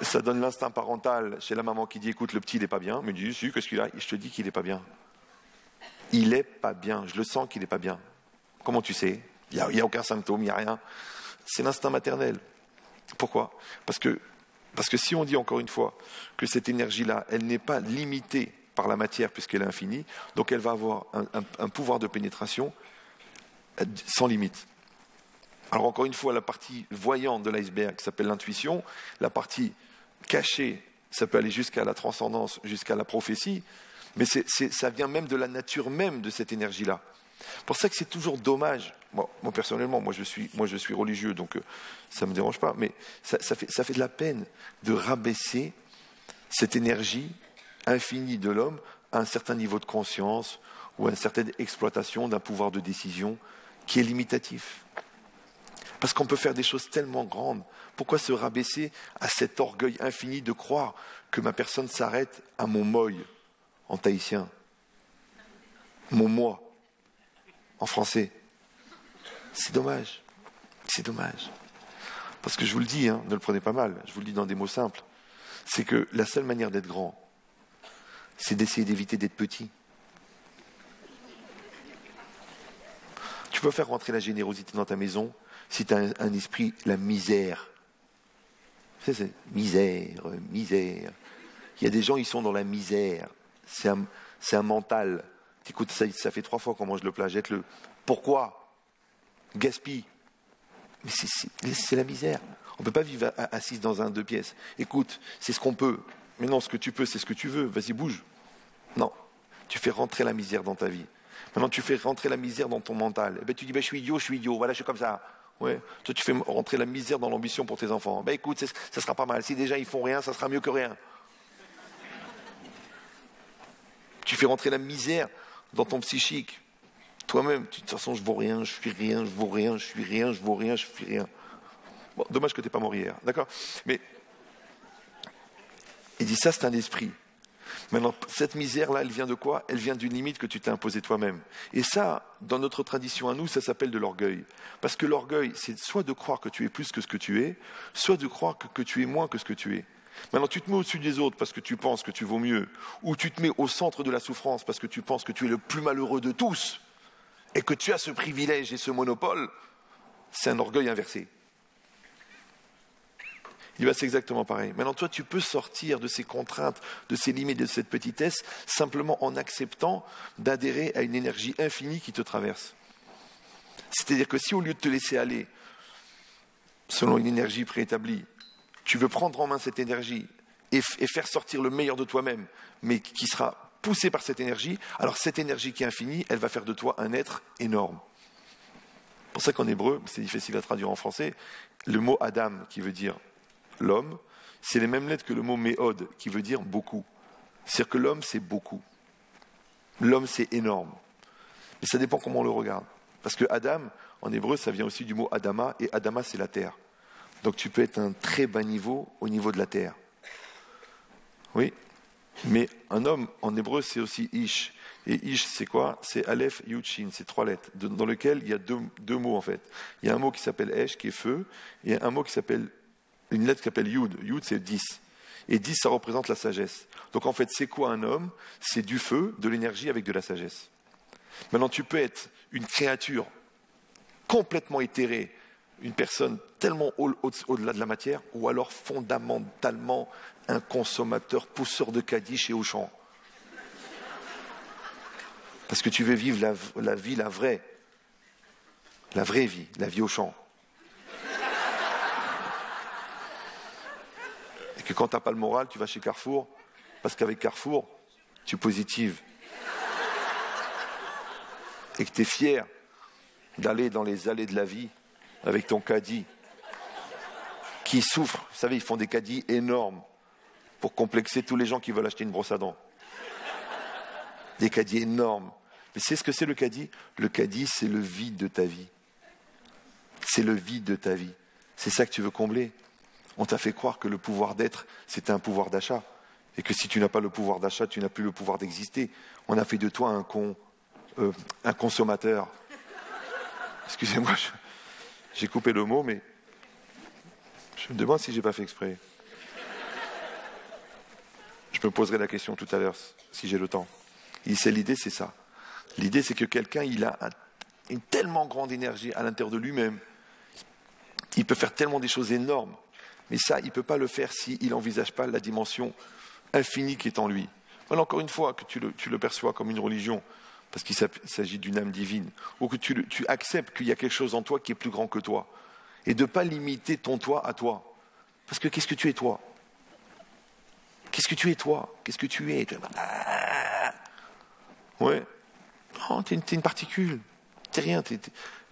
Ça donne l'instinct parental chez la maman qui dit « Écoute, le petit, il n'est pas bien ». Mais dit « Si, qu'est-ce qu'il a ?» Je te dis qu'il n'est pas bien. Il n'est pas bien, je le sens qu'il n'est pas bien. Comment tu sais? Il n'y a aucun symptôme, il n'y a rien. C'est l'instinct maternel. Pourquoi? Parce que si on dit encore une fois que cette énergie-là, elle n'est pas limitée par la matière puisqu'elle est infinie, donc elle va avoir un pouvoir de pénétration sans limite. Alors encore une fois, la partie voyante de l'iceberg s'appelle l'intuition, la partie cachée, ça peut aller jusqu'à la transcendance, jusqu'à la prophétie, mais ça vient même de la nature même de cette énergie-là. C'est pour ça que c'est toujours dommage. Moi personnellement, moi je suis religieux, donc ça ne me dérange pas, mais ça fait de la peine de rabaisser cette énergie infinie de l'homme à un certain niveau de conscience ou à une certaine exploitation d'un pouvoir de décision qui est limitatif. Parce qu'on peut faire des choses tellement grandes. Pourquoi se rabaisser à cet orgueil infini de croire que ma personne s'arrête à mon moi en tahitien, mon moi en français? C'est dommage. C'est dommage. Parce que je vous le dis, ne le prenez pas mal, je vous le dis dans des mots simples, c'est que la seule manière d'être grand, c'est d'essayer d'éviter d'être petit. Tu peux faire rentrer la générosité dans ta maison si tu as un esprit, la misère. C'est misère, misère. Il y a des gens, ils sont dans la misère. C'est un mental. Écoute, ça fait 3 fois qu'on mange le plat, jette-le. Pourquoi? Gaspille. Mais c'est la misère. On ne peut pas vivre assis dans un 2 pièces. Écoute, c'est ce qu'on peut. Mais non, ce que tu peux, c'est ce que tu veux. Vas-y, bouge. Non. Tu fais rentrer la misère dans ta vie. Maintenant, tu fais rentrer la misère dans ton mental. Et ben, tu dis, je suis idiot. Voilà, je suis comme ça. Ouais. Toi, tu fais rentrer la misère dans l'ambition pour tes enfants. Écoute, ça sera pas mal. Si déjà ils font rien, ça sera mieux que rien. Tu fais rentrer la misère dans ton psychique. Toi-même, de toute façon, je vaux rien, je suis rien, je vaux rien, je suis rien, je vaux rien, je suis rien. Bon, dommage que tu n'es pas mort hier, d'accord? Mais il dit ça, c'est un esprit. Maintenant, cette misère-là, elle vient de quoi? Elle vient d'une limite que tu t'es imposée toi-même. Et ça, dans notre tradition à nous, ça s'appelle de l'orgueil. Parce que l'orgueil, c'est soit de croire que tu es plus que ce que tu es, soit de croire que tu es moins que ce que tu es. Maintenant, tu te mets au-dessus des autres parce que tu penses que tu vaux mieux, ou tu te mets au centre de la souffrance parce que tu penses que tu es le plus malheureux de tous, et que tu as ce privilège et ce monopole, c'est un orgueil inversé. C'est exactement pareil. Maintenant, toi, tu peux sortir de ces contraintes, de ces limites, de cette petitesse, simplement en acceptant d'adhérer à une énergie infinie qui te traverse. C'est-à-dire que si au lieu de te laisser aller, selon une énergie préétablie, tu veux prendre en main cette énergie et faire sortir le meilleur de toi-même, mais qui sera poussé par cette énergie, alors cette énergie qui est infinie, elle va faire de toi un être énorme. C'est pour ça qu'en hébreu, c'est difficile à traduire en français, le mot Adam, qui veut dire l'homme, c'est les mêmes lettres que le mot méhod, qui veut dire beaucoup. C'est-à-dire que l'homme, c'est beaucoup. L'homme, c'est énorme. Mais ça dépend comment on le regarde. Parce que Adam, en hébreu, ça vient aussi du mot Adama, et Adama, c'est la terre. Donc tu peux être à un très bas niveau au niveau de la terre. Oui, mais un homme, en hébreu, c'est aussi Ish. Et Ish, c'est quoi? C'est Aleph, Yud, Shin, c'est 3 lettres, dans lesquelles il y a deux mots, en fait. Il y a un mot qui s'appelle Esh, qui est feu, et un mot qui s'appelle une lettre qui s'appelle Yud. Yud, c'est 10. Et 10, ça représente la sagesse. Donc en fait, c'est quoi un homme? C'est du feu, de l'énergie avec de la sagesse. Maintenant, tu peux être une créature complètement éthérée, une personne tellement au-delà de la matière, ou alors fondamentalement un consommateur pousseur de caddie chez Auchan. Parce que tu veux vivre la vie, la vraie vie, la vie Auchan. Et que quand tu n'as pas le moral, tu vas chez Carrefour, parce qu'avec Carrefour, tu positives. Et que tu es fier d'aller dans les allées de la vie avec ton caddie, qui souffrent. Vous savez, ils font des caddies énormes pour complexer tous les gens qui veulent acheter une brosse à dents. Des caddies énormes. Mais c'est ce que c'est le caddie? Le caddie, c'est le vide de ta vie. C'est le vide de ta vie. C'est ça que tu veux combler. On t'a fait croire que le pouvoir d'être, c'était un pouvoir d'achat. Et que si tu n'as pas le pouvoir d'achat, tu n'as plus le pouvoir d'exister. On a fait de toi un consommateur. Excusez-moi, j'ai coupé le mot, mais je me demande si j'ai pas fait exprès. Je me poserai la question tout à l'heure, si j'ai le temps. L'idée, c'est ça. L'idée, c'est que quelqu'un, il a une tellement grande énergie à l'intérieur de lui-même. Il peut faire tellement des choses énormes. Mais ça, il ne peut pas le faire s'il n'envisage pas la dimension infinie qui est en lui. Voilà, encore une fois, que tu le perçois comme une religion, parce qu'il s'agit d'une âme divine, ou que tu acceptes qu'il y a quelque chose en toi qui est plus grand que toi, et de ne pas limiter ton toi à toi. Parce que qu'est-ce que tu es toi? Qu'est-ce que tu es toi? Qu'est-ce que tu es? Ouais. Non, t'es une particule. T'es rien.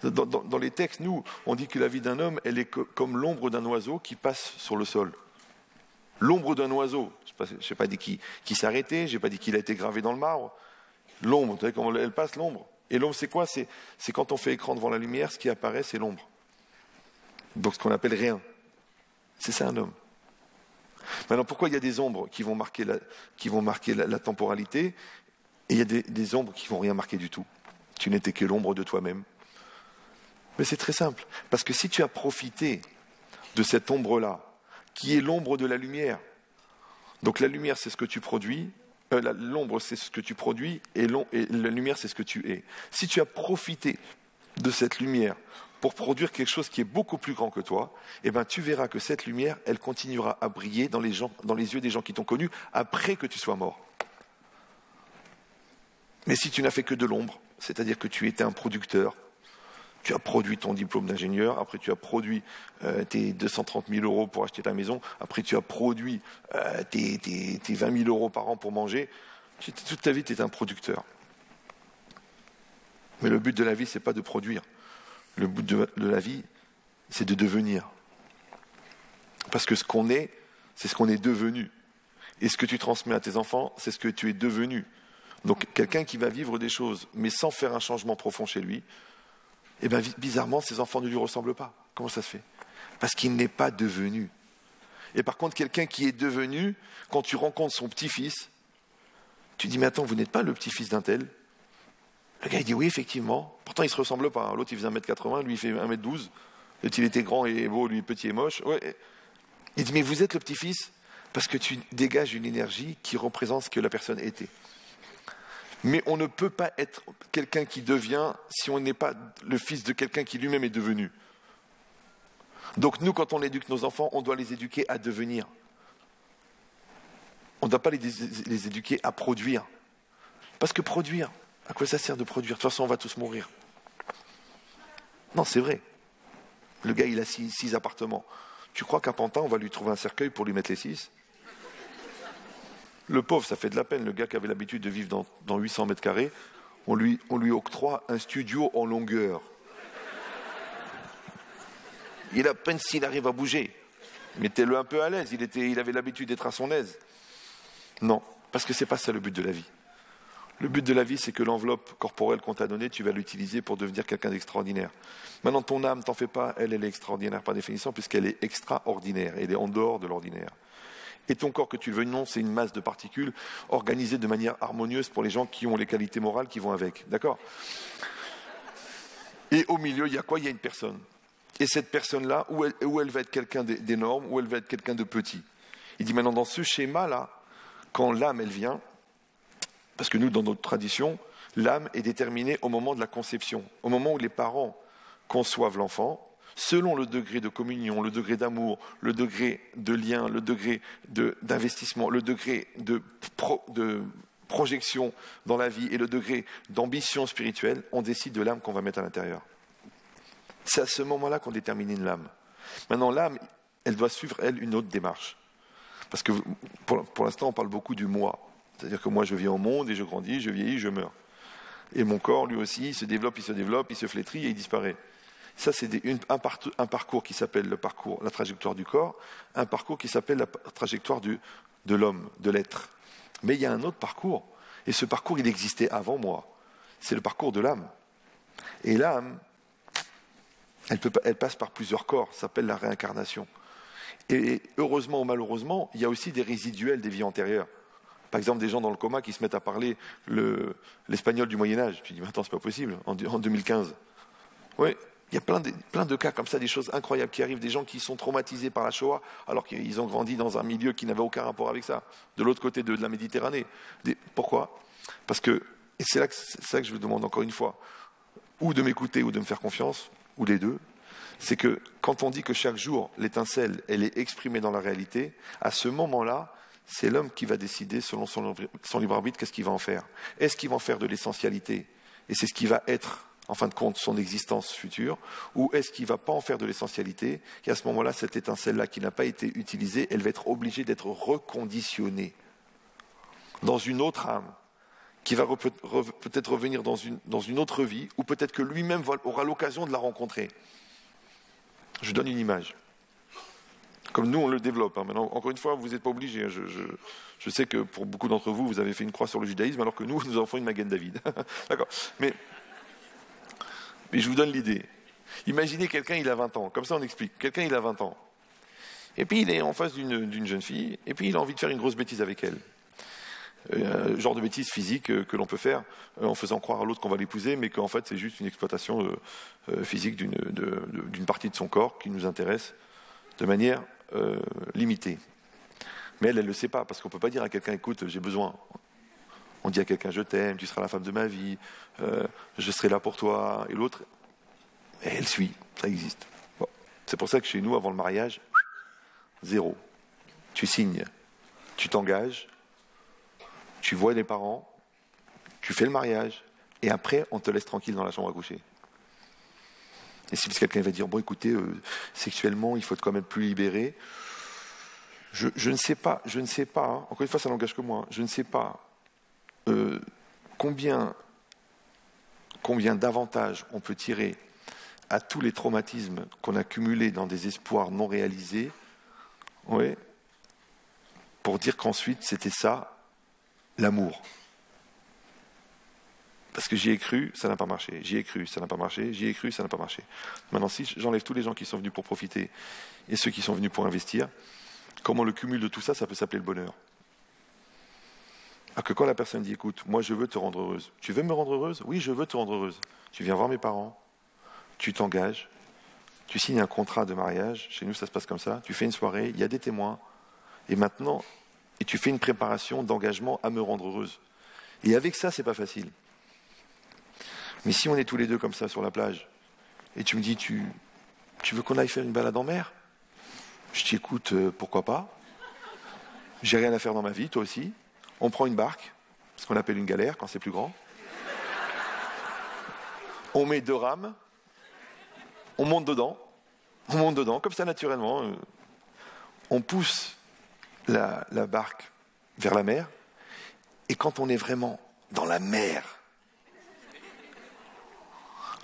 Dans les textes, nous, on dit que la vie d'un homme, elle est comme l'ombre d'un oiseau qui passe sur le sol. L'ombre d'un oiseau. Je n'ai pas dit qu'il s'est arrêté, je n'ai pas dit qu'il a été gravé dans le marbre. L'ombre, vous savez comment elle passe, l'ombre? Et l'ombre, c'est quoi? C'est quand on fait écran devant la lumière, ce qui apparaît, c'est l'ombre. Donc ce qu'on appelle rien. C'est ça un homme. Maintenant, pourquoi il y a des ombres qui vont marquer la temporalité, et il y a des ombres qui ne vont rien marquer du tout? Tu n'étais que l'ombre de toi-même. Mais c'est très simple. Parce que si tu as profité de cette ombre-là, qui est l'ombre de la lumière, donc la lumière, c'est ce que tu produis, l'ombre, c'est ce que tu produis, et la lumière, c'est ce que tu es. Si tu as profité de cette lumière pour produire quelque chose qui est beaucoup plus grand que toi, eh ben, tu verras que cette lumière, elle continuera à briller dans les yeux des gens qui t'ont connu après que tu sois mort. Mais si tu n'as fait que de l'ombre, c'est-à-dire que tu étais un producteur, tu as produit ton diplôme d'ingénieur, après tu as produit tes 230 000 euros pour acheter ta maison, après tu as produit tes 20 000 euros par an pour manger, toute ta vie tu es un producteur. Mais le but de la vie, c'est pas de produire. Le but de la vie, c'est de devenir. Parce que ce qu'on est, c'est ce qu'on est devenu. Et ce que tu transmets à tes enfants, c'est ce que tu es devenu. Donc quelqu'un qui va vivre des choses, mais sans faire un changement profond chez lui, eh bien bizarrement, ses enfants ne lui ressemblent pas. Comment ça se fait? Parce qu'il n'est pas devenu. Et par contre, quelqu'un qui est devenu, quand tu rencontres son petit-fils, tu dis, mais attends, vous n'êtes pas le petit-fils d'un tel? Le gars, il dit oui, effectivement. Pourtant, il ne se ressemble pas. L'autre, il faisait 1m80, lui, il fait 1m12. L'autre, il était grand et beau, lui, petit et moche. Ouais. Il dit, mais vous êtes le petit-fils parce que tu dégages une énergie qui représente ce que la personne était. Mais on ne peut pas être quelqu'un qui devient si on n'est pas le fils de quelqu'un qui lui-même est devenu. Donc nous, quand on éduque nos enfants, on doit les éduquer à devenir. On ne doit pas les éduquer à produire. Parce que produire, à quoi ça sert de produire? De toute façon, on va tous mourir. Non, c'est vrai. Le gars, il a 6 appartements. Tu crois qu'à Pantin, on va lui trouver un cercueil pour lui mettre les 6? Le pauvre, ça fait de la peine. Le gars qui avait l'habitude de vivre dans 800 mètres carrés, on lui octroie un studio en longueur. Il a peine s'il arrive à bouger. Mettez-le un peu à l'aise. Il avait l'habitude d'être à son aise. Non, parce que c'est pas ça le but de la vie. Le but de la vie, c'est que l'enveloppe corporelle qu'on t'a donnée, tu vas l'utiliser pour devenir quelqu'un d'extraordinaire. Maintenant, ton âme, t'en fais pas, elle est extraordinaire par définition, puisqu'elle est extraordinaire, elle est en dehors de l'ordinaire. Et ton corps, que tu le veuilles ou non, c'est une masse de particules organisée de manière harmonieuse pour les gens qui ont les qualités morales qui vont avec. D'accord? Et au milieu, il y a quoi? Il y a une personne. Et cette personne-là, où elle va être quelqu'un d'énorme, où elle va être quelqu'un de petit. Il dit maintenant, dans ce schéma-là, quand l'âme, elle vient, parce que nous, dans notre tradition, l'âme est déterminée au moment de la conception, au moment où les parents conçoivent l'enfant, selon le degré de communion, le degré d'amour, le degré de lien, le degré d'investissement, le degré de projection dans la vie et le degré d'ambition spirituelle, on décide de l'âme qu'on va mettre à l'intérieur. C'est à ce moment-là qu'on détermine une âme. Maintenant, l'âme, elle doit suivre, elle, une autre démarche. Parce que pour l'instant, on parle beaucoup du moi. C'est-à-dire que moi, je viens au monde et je grandis, je vieillis, je meurs. Et mon corps, lui aussi, il se développe, il se flétrit et il disparaît. Ça, c'est un parcours qui s'appelle la trajectoire du corps, un parcours qui s'appelle la trajectoire de l'homme, de l'être. Mais il y a un autre parcours, et ce parcours, il existait avant moi. C'est le parcours de l'âme. Et l'âme, elle passe par plusieurs corps, ça s'appelle la réincarnation. Et heureusement ou malheureusement, il y a aussi des résiduels des vies antérieures. Par exemple, des gens dans le coma qui se mettent à parler l'espagnol du Moyen-Âge. Tu dis, mais attends, c'est pas possible, en 2015. Oui. Il y a plein de cas comme ça, des choses incroyables qui arrivent, des gens qui sont traumatisés par la Shoah, alors qu'ils ont grandi dans un milieu qui n'avait aucun rapport avec ça, de l'autre côté de la Méditerranée. Pourquoi? Parce que, et c'est ça que je vous demande encore une fois, ou de m'écouter ou de me faire confiance, ou les deux, c'est que quand on dit que chaque jour, l'étincelle, elle est exprimée dans la réalité, à ce moment-là, c'est l'homme qui va décider selon son libre arbitre qu'est-ce qu'il va en faire. Est-ce qu'il va en faire de l'essentialité? Et c'est ce qui va être, en fin de compte, son existence future. Ou est-ce qu'il ne va pas en faire de l'essentialité? Et à ce moment-là, cette étincelle-là qui n'a pas été utilisée, elle va être obligée d'être reconditionnée dans une autre âme, qui va peut-être revenir dans une autre vie, ou peut-être que lui-même aura l'occasion de la rencontrer. Je donne une image. Comme nous, on le développe. Maintenant, encore une fois, vous n'êtes pas obligés. Je sais que pour beaucoup d'entre vous, vous avez fait une croix sur le judaïsme, alors que nous en faisons une Magen David. D'accord. Mais je vous donne l'idée. Imaginez quelqu'un, il a 20 ans. Comme ça, on explique. Quelqu'un, il a 20 ans. Et puis, il est en face d'une jeune fille, et puis il a envie de faire une grosse bêtise avec elle. Genre de bêtise physique que l'on peut faire en faisant croire à l'autre qu'on va l'épouser, mais qu'en fait, c'est juste une exploitation physique d'une partie de son corps qui nous intéresse de manière limitée. Mais elle ne le sait pas, parce qu'on ne peut pas dire à quelqu'un, écoute, j'ai besoin. On dit à quelqu'un, je t'aime, tu seras la femme de ma vie, je serai là pour toi, et l'autre, elle suit, ça existe. Bon. C'est pour ça que chez nous, avant le mariage, 0. Tu signes, tu t'engages, tu vois les parents, tu fais le mariage, et après, on te laisse tranquille dans la chambre à coucher. Et si quelqu'un va dire, bon écoutez, sexuellement, il faut être quand même plus libéré, je ne sais pas, hein, encore une fois, ça n'engage que moi, je ne sais pas combien d'avantages on peut tirer à tous les traumatismes qu'on a cumulés dans des espoirs non réalisés, ouais, pour dire qu'ensuite, c'était ça, l'amour. Parce que j'y ai cru, ça n'a pas marché. J'y ai cru, ça n'a pas marché. J'y ai cru, ça n'a pas marché. Maintenant, si j'enlève tous les gens qui sont venus pour profiter et ceux qui sont venus pour investir, comment le cumul de tout ça, ça peut s'appeler le bonheur. Alors que quand la personne dit, écoute, moi je veux te rendre heureuse. Tu veux me rendre heureuse? Oui, je veux te rendre heureuse. Tu viens voir mes parents, tu t'engages, tu signes un contrat de mariage. Chez nous, ça se passe comme ça. Tu fais une soirée, il y a des témoins. Et maintenant, tu fais une préparation d'engagement à me rendre heureuse. Et avec ça, c'est pas facile. Mais si on est tous les deux comme ça sur la plage, et tu me dis, tu veux qu'on aille faire une balade en mer? Je dis, écoute, pourquoi pas? J'ai rien à faire dans ma vie, toi aussi. On prend une barque, ce qu'on appelle une galère quand c'est plus grand. On met 2 rames, on monte dedans, comme ça naturellement. On pousse la barque vers la mer, et quand on est vraiment dans la mer,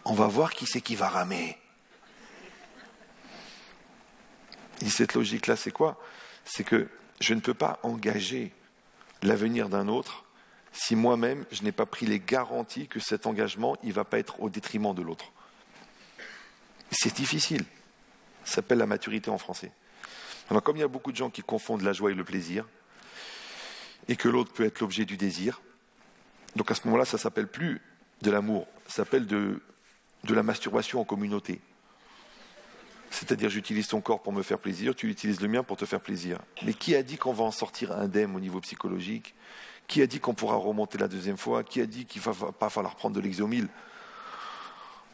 on va voir qui c'est qui va ramer. Et cette logique-là, c'est quoi? C'est que je ne peux pas engager l'avenir d'un autre si moi-même, je n'ai pas pris les garanties que cet engagement, il ne va pas être au détriment de l'autre. C'est difficile. Ça s'appelle la maturité en français. Alors, comme il y a beaucoup de gens qui confondent la joie et le plaisir, et que l'autre peut être l'objet du désir, donc à ce moment-là, ça ne s'appelle plus de l'amour, ça s'appelle de la masturbation en communauté. C'est-à-dire, j'utilise ton corps pour me faire plaisir, tu utilises le mien pour te faire plaisir. Mais qui a dit qu'on va en sortir indemne au niveau psychologique? Qui a dit qu'on pourra remonter la deuxième fois? Qui a dit qu'il ne va pas falloir prendre de l'exomil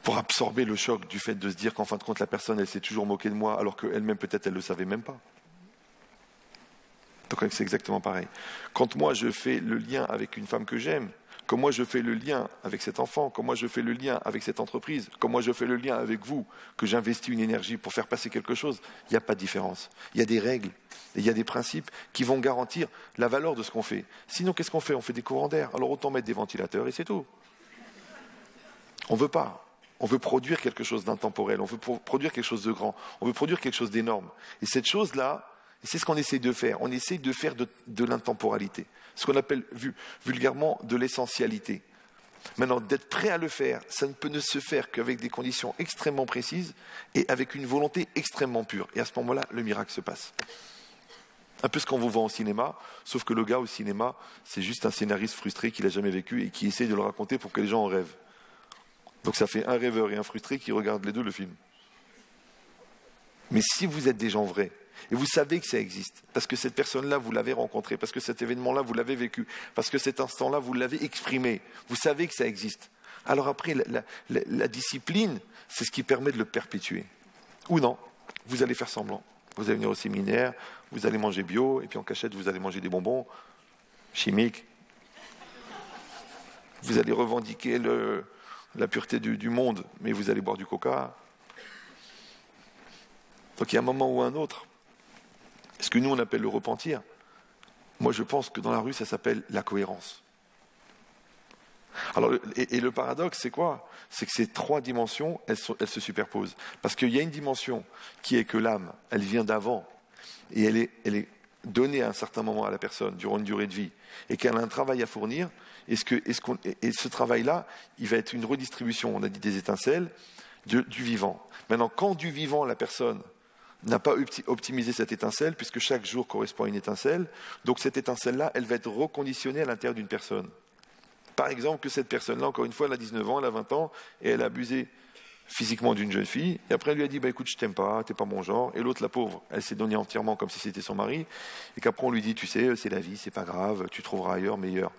pour absorber le choc du fait de se dire qu'en fin de compte, la personne, elle s'est toujours moquée de moi, alors qu'elle-même, peut-être, elle ne le savait même pas. Donc, c'est exactement pareil. Quand moi, je fais le lien avec une femme que j'aime, comme moi je fais le lien avec cet enfant, comme moi je fais le lien avec cette entreprise, comme moi je fais le lien avec vous, que j'investis une énergie pour faire passer quelque chose, il n'y a pas de différence. Il y a des règles, et il y a des principes qui vont garantir la valeur de ce qu'on fait. Sinon, qu'est-ce qu'on fait? On fait des courants d'air. Alors autant mettre des ventilateurs et c'est tout. On ne veut pas. On veut produire quelque chose d'intemporel, on veut produire quelque chose de grand, on veut produire quelque chose d'énorme. Et cette chose-là, c'est ce qu'on essaie de faire. On essaie de faire de l'intemporalité. Ce qu'on appelle vulgairement de l'essentialité. Maintenant, d'être prêt à le faire, ça ne peut ne se faire qu'avec des conditions extrêmement précises et avec une volonté extrêmement pure. Et à ce moment-là, le miracle se passe. Un peu ce qu'on vous vend au cinéma, sauf que le gars au cinéma, c'est juste un scénariste frustré qui l'a jamais vécu et qui essaie de le raconter pour que les gens en rêvent. Donc ça fait un rêveur et un frustré qui regardent les deux le film. Mais si vous êtes des gens vrais, et vous savez que ça existe, parce que cette personne-là, vous l'avez rencontrée, parce que cet événement-là, vous l'avez vécu, parce que cet instant-là, vous l'avez exprimé, vous savez que ça existe. Alors après, la discipline, c'est ce qui permet de le perpétuer. Ou non, vous allez faire semblant. Vous allez venir au séminaire, vous allez manger bio, et puis en cachette, vous allez manger des bonbons chimiques. Vous allez revendiquer la pureté du monde, mais vous allez boire du coca. Donc il y a un moment ou un autre. Ce que nous, on appelle le repentir, moi je pense que dans la rue, ça s'appelle la cohérence. Alors, et le paradoxe, c'est quoi? C'est que ces trois dimensions, elles se superposent. Parce qu'il y a une dimension qui est que l'âme, elle vient d'avant, et elle est donnée à un certain moment à la personne, durant une durée de vie, et qu'elle a un travail à fournir, et ce travail-là, il va être une redistribution, on a dit des étincelles, du vivant. Maintenant, quand du vivant, la personne n'a pas optimisé cette étincelle, puisque chaque jour correspond à une étincelle, donc cette étincelle-là, elle va être reconditionnée à l'intérieur d'une personne. Par exemple, que cette personne-là, encore une fois, elle a 19 ans, elle a 20 ans, et elle a abusé physiquement d'une jeune fille, et après elle lui a dit, écoute, je t'aime pas, t'es pas mon genre, et l'autre, la pauvre, elle s'est donnée entièrement comme si c'était son mari, et qu'après on lui dit, tu sais, c'est la vie, c'est pas grave, tu trouveras ailleurs meilleur.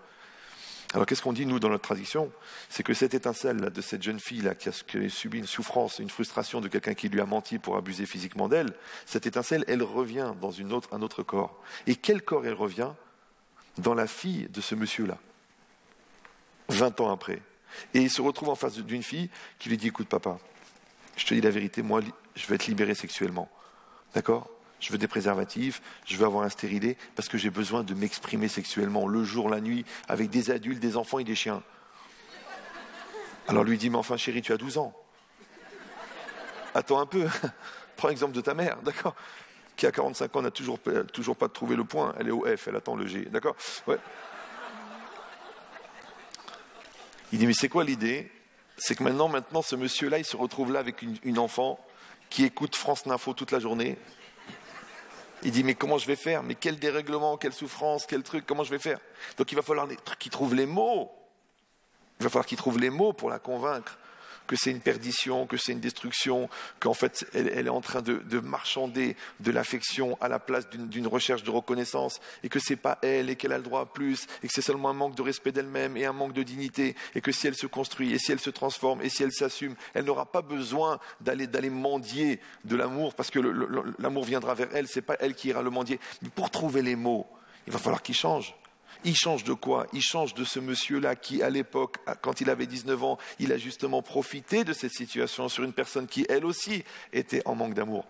Alors qu'est-ce qu'on dit, nous, dans notre tradition? C'est que cette étincelle de cette jeune fille-là, qui a subi une souffrance, une frustration de quelqu'un qui lui a menti pour abuser physiquement d'elle, cette étincelle, elle revient dans un autre corps. Et quel corps elle revient? Dans la fille de ce monsieur-là. 20 ans après. Et il se retrouve en face d'une fille qui lui dit, écoute papa, je te dis la vérité, moi je veux être libéré sexuellement. D'accord? Je veux des préservatifs, je veux avoir un stérilet, parce que j'ai besoin de m'exprimer sexuellement, le jour, la nuit, avec des adultes, des enfants et des chiens. Alors lui dit, mais enfin chérie, tu as 12 ans. Attends un peu, prends l'exemple de ta mère, d'accord? Qui a 45 ans n'a toujours pas trouvé le point, elle est au F, elle attend le G, d'accord? Ouais. Il dit, mais c'est quoi l'idée? C'est que maintenant, ce monsieur-là, il se retrouve là avec une enfant qui écoute France Info toute la journée. Il dit, mais comment je vais faire? Mais quel dérèglement, quelle souffrance, quel truc, comment je vais faire? Donc il va falloir qu'il trouve les mots. Il va falloir qu'il trouve les mots pour la convaincre que c'est une perdition, que c'est une destruction, qu'en fait, elle est en train de marchander de l'affection à la place d'une recherche de reconnaissance, et que c'est pas elle, et qu'elle a le droit à plus, et que c'est seulement un manque de respect d'elle-même, et un manque de dignité, et que si elle se construit, et si elle se transforme, et si elle s'assume, elle n'aura pas besoin d'aller mendier de l'amour, parce que l'amour viendra vers elle, c'est pas elle qui ira le mendier. Mais pour trouver les mots, il va falloir qu'il change. Il change de quoi? Il change de ce monsieur-là qui, à l'époque, quand il avait 19 ans, il a justement profité de cette situation sur une personne qui, elle aussi, était en manque d'amour.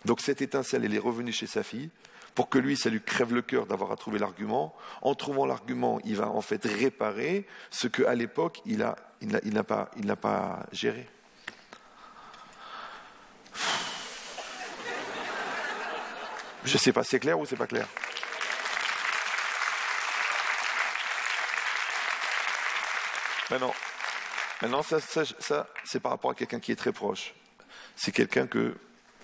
Donc cette étincelle, elle est revenue chez sa fille, pour que lui, ça lui crève le cœur d'avoir à trouver l'argument. En trouvant l'argument, il va en fait réparer ce qu'à l'époque, il n'a pas géré. Je ne sais pas, c'est clair ou c'est pas clair? Maintenant, ça c'est par rapport à quelqu'un qui est très proche. C'est quelqu'un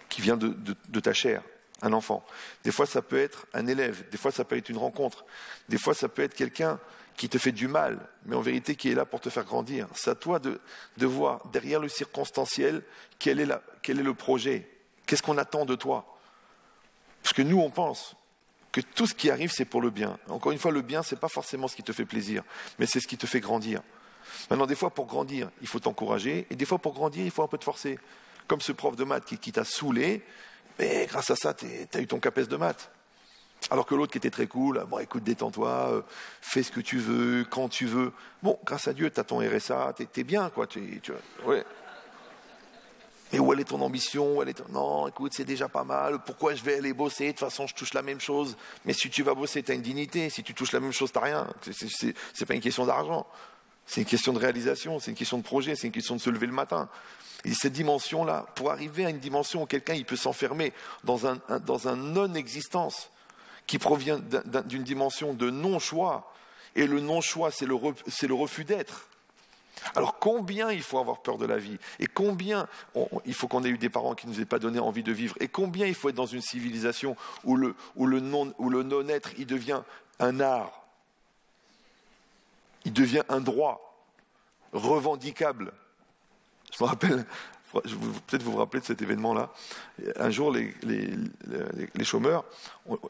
qui vient de ta chair, un enfant. Des fois, ça peut être un élève. Des fois, ça peut être une rencontre. Des fois, ça peut être quelqu'un qui te fait du mal, mais en vérité, qui est là pour te faire grandir. C'est à toi de voir, derrière le circonstanciel, quel est le projet. Qu'est-ce qu'on attend de toi? Parce que nous, on pense que tout ce qui arrive, c'est pour le bien. Encore une fois, le bien, c'est pas forcément ce qui te fait plaisir, mais c'est ce qui te fait grandir. Maintenant, des fois, pour grandir, il faut t'encourager, et des fois, pour grandir, il faut un peu te forcer. Comme ce prof de maths qui t'a saoulé, mais grâce à ça, t'as eu ton CAPES de maths. Alors que l'autre qui était très cool, bon, écoute, détends-toi, fais ce que tu veux, quand tu veux. Bon, grâce à Dieu, t'as ton RSA, t'es bien, quoi. Ouais. Mais où elle est ton ambition? Non, écoute, c'est déjà pas mal. Pourquoi je vais aller bosser? De toute façon, je touche la même chose. Mais si tu vas bosser, t'as une dignité. Si tu touches la même chose, t'as rien. C'est pas une question d'argent. C'est une question de réalisation, c'est une question de projet, c'est une question de se lever le matin. Et cette dimension-là, pour arriver à une dimension où quelqu'un il peut s'enfermer dans un non-existence qui provient d'une dimension de non-choix, et le non-choix, c'est le refus d'être. Alors combien il faut avoir peur de la vie, et combien il faut qu'on ait eu des parents qui ne nous aient pas donné envie de vivre, et combien il faut être dans une civilisation où le non-être il devient un art. Il devient un droit revendicable. Je me rappelle, peut-être vous vous rappelez de cet événement-là. Un jour, les chômeurs,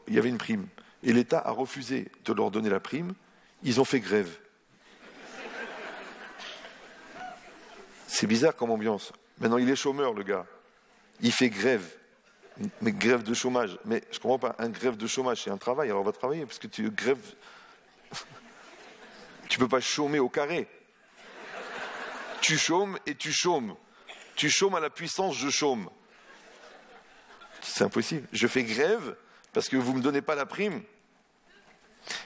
il y avait une prime. Et l'État a refusé de leur donner la prime. Ils ont fait grève. C'est bizarre comme ambiance. Maintenant, il est chômeur, le gars. Il fait grève. Mais grève de chômage. Mais je comprends pas, un grève de chômage, c'est un travail, alors on va travailler, parce que tu grèves. Tu peux pas chômer au carré. Tu chômes et tu chômes. Tu chômes à la puissance, je chôme. C'est impossible. Je fais grève parce que vous ne me donnez pas la prime.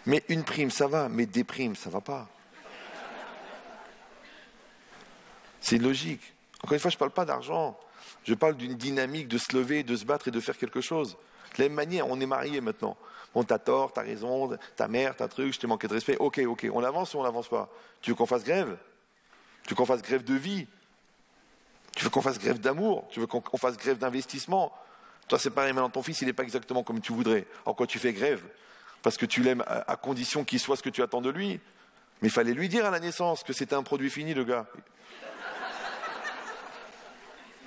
Mais une prime, ça va, mais des primes, ça va pas. C'est logique. Encore une fois, je ne parle pas d'argent. Je parle d'une dynamique de se lever, de se battre et de faire quelque chose. De la même manière, on est mariés maintenant. Bon, t'as tort, t'as raison, ta mère, t'as truc, je t'ai manqué de respect. Ok, on avance ou on n'avance pas? Tu veux qu'on fasse grève? Tu veux qu'on fasse grève de vie? Tu veux qu'on fasse grève d'amour? Tu veux qu'on fasse grève d'investissement? Toi, c'est pareil, maintenant ton fils, il n'est pas exactement comme tu voudrais. En quoi tu fais grève? Parce que tu l'aimes à condition qu'il soit ce que tu attends de lui. Mais il fallait lui dire à la naissance que c'était un produit fini, le gars.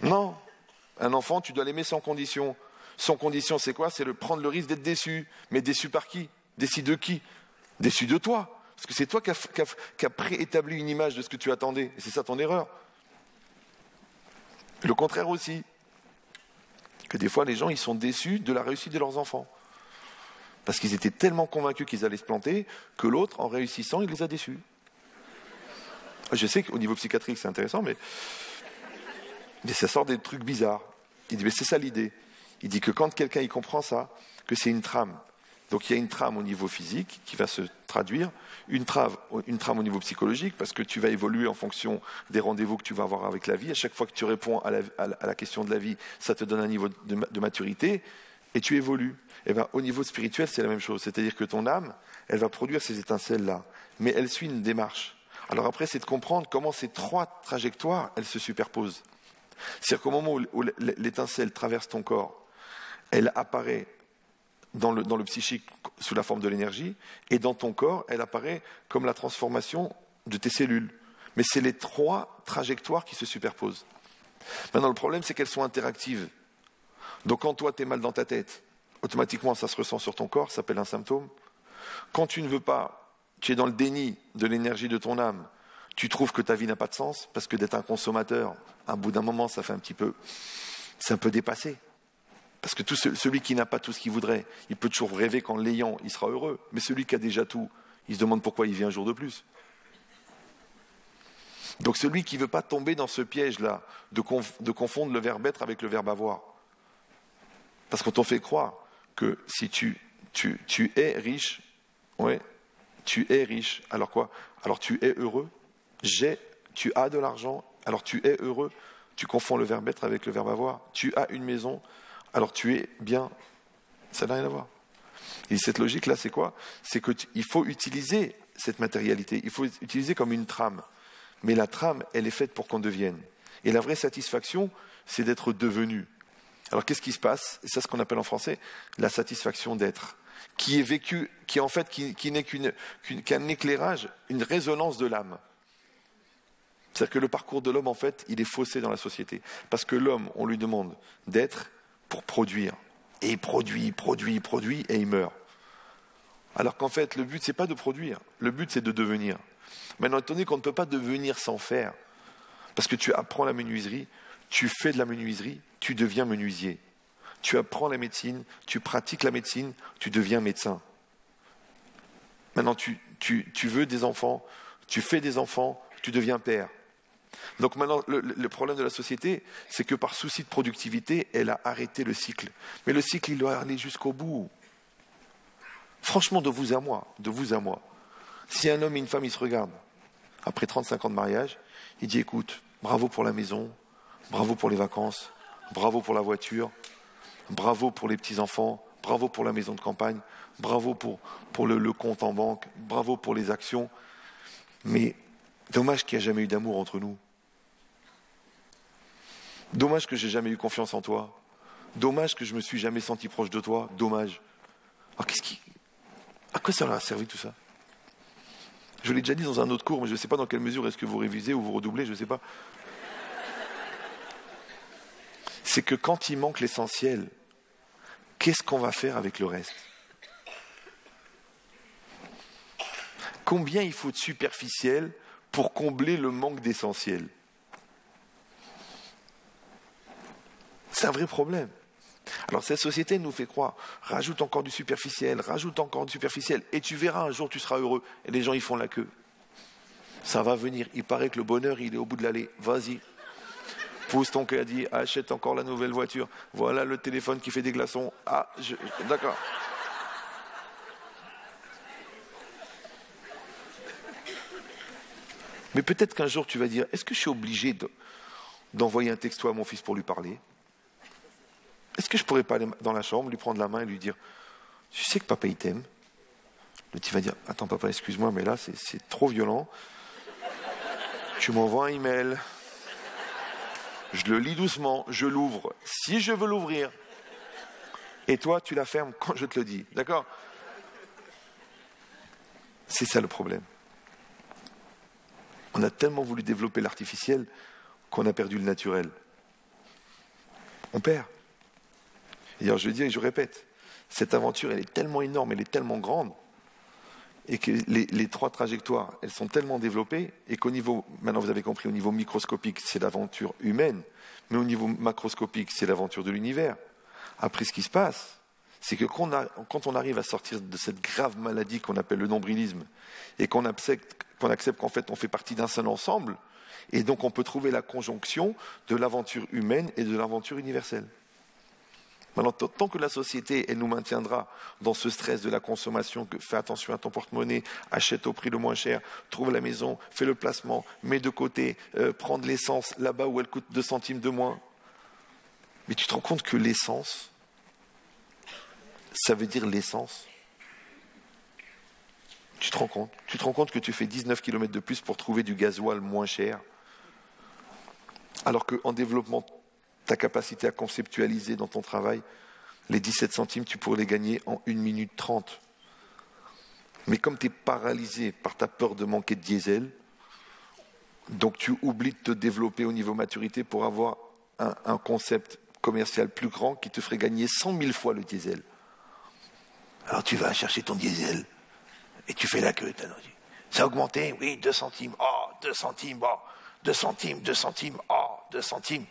Non. Un enfant, tu dois l'aimer sans condition. Sans condition, c'est quoi? C'est prendre le risque d'être déçu. Mais déçu par qui? Déçu de qui? Déçu de toi. Parce que c'est toi qui as préétabli une image de ce que tu attendais. Et c'est ça ton erreur. Le contraire aussi. Que des fois, les gens, ils sont déçus de la réussite de leurs enfants. Parce qu'ils étaient tellement convaincus qu'ils allaient se planter, que l'autre, en réussissant, il les a déçus. Je sais qu'au niveau psychiatrique, c'est intéressant, mais ça sort des trucs bizarres. Il dit, mais c'est ça l'idée. Il dit que quand quelqu'un il comprend ça, que c'est une trame. Donc il y a une trame au niveau physique qui va se traduire, une trame au niveau psychologique, parce que tu vas évoluer en fonction des rendez-vous que tu vas avoir avec la vie. À chaque fois que tu réponds à la question de la vie, ça te donne un niveau de maturité, et tu évolues. Et bien, au niveau spirituel, c'est la même chose. C'est-à-dire que ton âme, elle va produire ces étincelles-là, mais elle suit une démarche. Alors après, c'est de comprendre comment ces trois trajectoires, elles se superposent. C'est-à-dire qu'au moment où l'étincelle traverse ton corps, elle apparaît dans le psychique sous la forme de l'énergie, et dans ton corps, elle apparaît comme la transformation de tes cellules. Mais c'est les trois trajectoires qui se superposent. Maintenant, le problème, c'est qu'elles sont interactives. Donc quand toi, tu es mal dans ta tête, automatiquement, ça se ressent sur ton corps, ça s'appelle un symptôme. Quand tu ne veux pas, tu es dans le déni de l'énergie de ton âme, tu trouves que ta vie n'a pas de sens, parce que d'être un consommateur, à bout d'un moment, ça fait c'est un peu dépassé. Parce que celui qui n'a pas tout ce qu'il voudrait, il peut toujours rêver qu'en l'ayant, il sera heureux. Mais celui qui a déjà tout, il se demande pourquoi il vit un jour de plus. Donc celui qui ne veut pas tomber dans ce piège-là, de confondre le verbe être avec le verbe avoir. Parce qu'on t'en fait croire que si tu es riche, ouais, tu es riche, alors quoi? Alors tu es heureux, tu as de l'argent, alors tu es heureux, tu confonds le verbe être avec le verbe avoir, tu as une maison, alors tu es bien, ça n'a rien à voir. Et cette logique-là, c'est quoi? C'est qu'il faut utiliser cette matérialité, il faut utiliser comme une trame. Mais la trame, elle est faite pour qu'on devienne. Et la vraie satisfaction, c'est d'être devenu. Alors qu'est-ce qui se passe? Et c'est ce qu'on appelle en français la satisfaction d'être, qui est vécue, qui n'est qu'un éclairage, une résonance de l'âme. C'est-à-dire que le parcours de l'homme, en fait, il est faussé dans la société. Parce que l'homme, on lui demande d'être pour produire. Et il produit, et il meurt. Alors qu'en fait, le but, c'est pas de produire. Le but, c'est de devenir. Maintenant, étant donné qu'on ne peut pas devenir sans faire, parce que tu apprends la menuiserie, tu fais de la menuiserie, tu deviens menuisier. Tu apprends la médecine, tu pratiques la médecine, tu deviens médecin. Maintenant, tu veux des enfants, tu fais des enfants, tu deviens père. Donc maintenant, le problème de la société, c'est que par souci de productivité, elle a arrêté le cycle. Mais le cycle, il doit aller jusqu'au bout. Franchement, de vous à moi. Si un homme et une femme, ils se regardent, après 35 ans de mariage, il dit, écoute, bravo pour la maison, bravo pour les vacances, bravo pour la voiture, bravo pour les petits-enfants, bravo pour la maison de campagne, bravo pour le compte en banque, bravo pour les actions. Mais dommage qu'il n'y ait jamais eu d'amour entre nous. Dommage que j'ai jamais eu confiance en toi. Dommage que je me suis jamais senti proche de toi. Dommage. Alors à quoi ça leur a servi tout ça? Je l'ai déjà dit dans un autre cours, mais je ne sais pas dans quelle mesure est-ce que vous révisez ou vous redoublez, je ne sais pas. C'est que quand il manque l'essentiel, qu'est-ce qu'on va faire avec le reste? Combien il faut de superficiel pour combler le manque d'essentiel? C'est un vrai problème. Alors cette société nous fait croire, rajoute encore du superficiel, et tu verras un jour tu seras heureux. Et les gens ils font la queue. Ça va venir, il paraît que le bonheur il est au bout de l'allée, vas-y. Pousse ton caddie, achète encore la nouvelle voiture, voilà le téléphone qui fait des glaçons, d'accord. Mais peut-être qu'un jour tu vas dire, est-ce que je suis obligé d'envoyer un texto à mon fils pour lui parler? Est-ce que je pourrais pas aller dans la chambre, lui prendre la main et lui dire, tu sais que papa il t'aime? Le petit va dire, attends papa, excuse-moi, mais là c'est trop violent. Tu m'envoies un email, je le lis doucement, je l'ouvre si je veux l'ouvrir. Et toi, tu la fermes quand je te le dis, d'accord? C'est ça le problème. On a tellement voulu développer l'artificiel qu'on a perdu le naturel. On perd. Et alors je dis et je répète, cette aventure, elle est tellement énorme, elle est tellement grande, et que les trois trajectoires, elles sont tellement développées, et qu'au niveau, maintenant vous avez compris, au niveau microscopique, c'est l'aventure humaine, mais au niveau macroscopique, c'est l'aventure de l'univers. Après, ce qui se passe, c'est que quand on arrive à sortir de cette grave maladie qu'on appelle le nombrilisme, et qu'on accepte qu'en fait on fait partie d'un seul ensemble, et donc on peut trouver la conjonction de l'aventure humaine et de l'aventure universelle. Maintenant, tant que la société, elle nous maintiendra dans ce stress de la consommation, que fais attention à ton porte-monnaie, achète au prix le moins cher, trouve la maison, fais le placement, mets de côté, prends de l'essence là-bas où elle coûte 2 centimes de moins. Mais tu te rends compte que l'essence, ça veut dire l'essence. Tu te rends compte que tu fais 19 km de plus pour trouver du gasoil moins cher, alors qu'en développement ta capacité à conceptualiser dans ton travail, les 17 centimes, tu pourrais les gagner en 1 minute 30. Mais comme tu es paralysé par ta peur de manquer de diesel, donc tu oublies de te développer au niveau maturité pour avoir un concept commercial plus grand qui te ferait gagner 100 000 fois le diesel. Alors tu vas chercher ton diesel et tu fais la queue. Ça a augmenté? Oui, 2 centimes. Oh, 2 centimes. Oh, 2 centimes, 2 centimes. Oh, 2 centimes.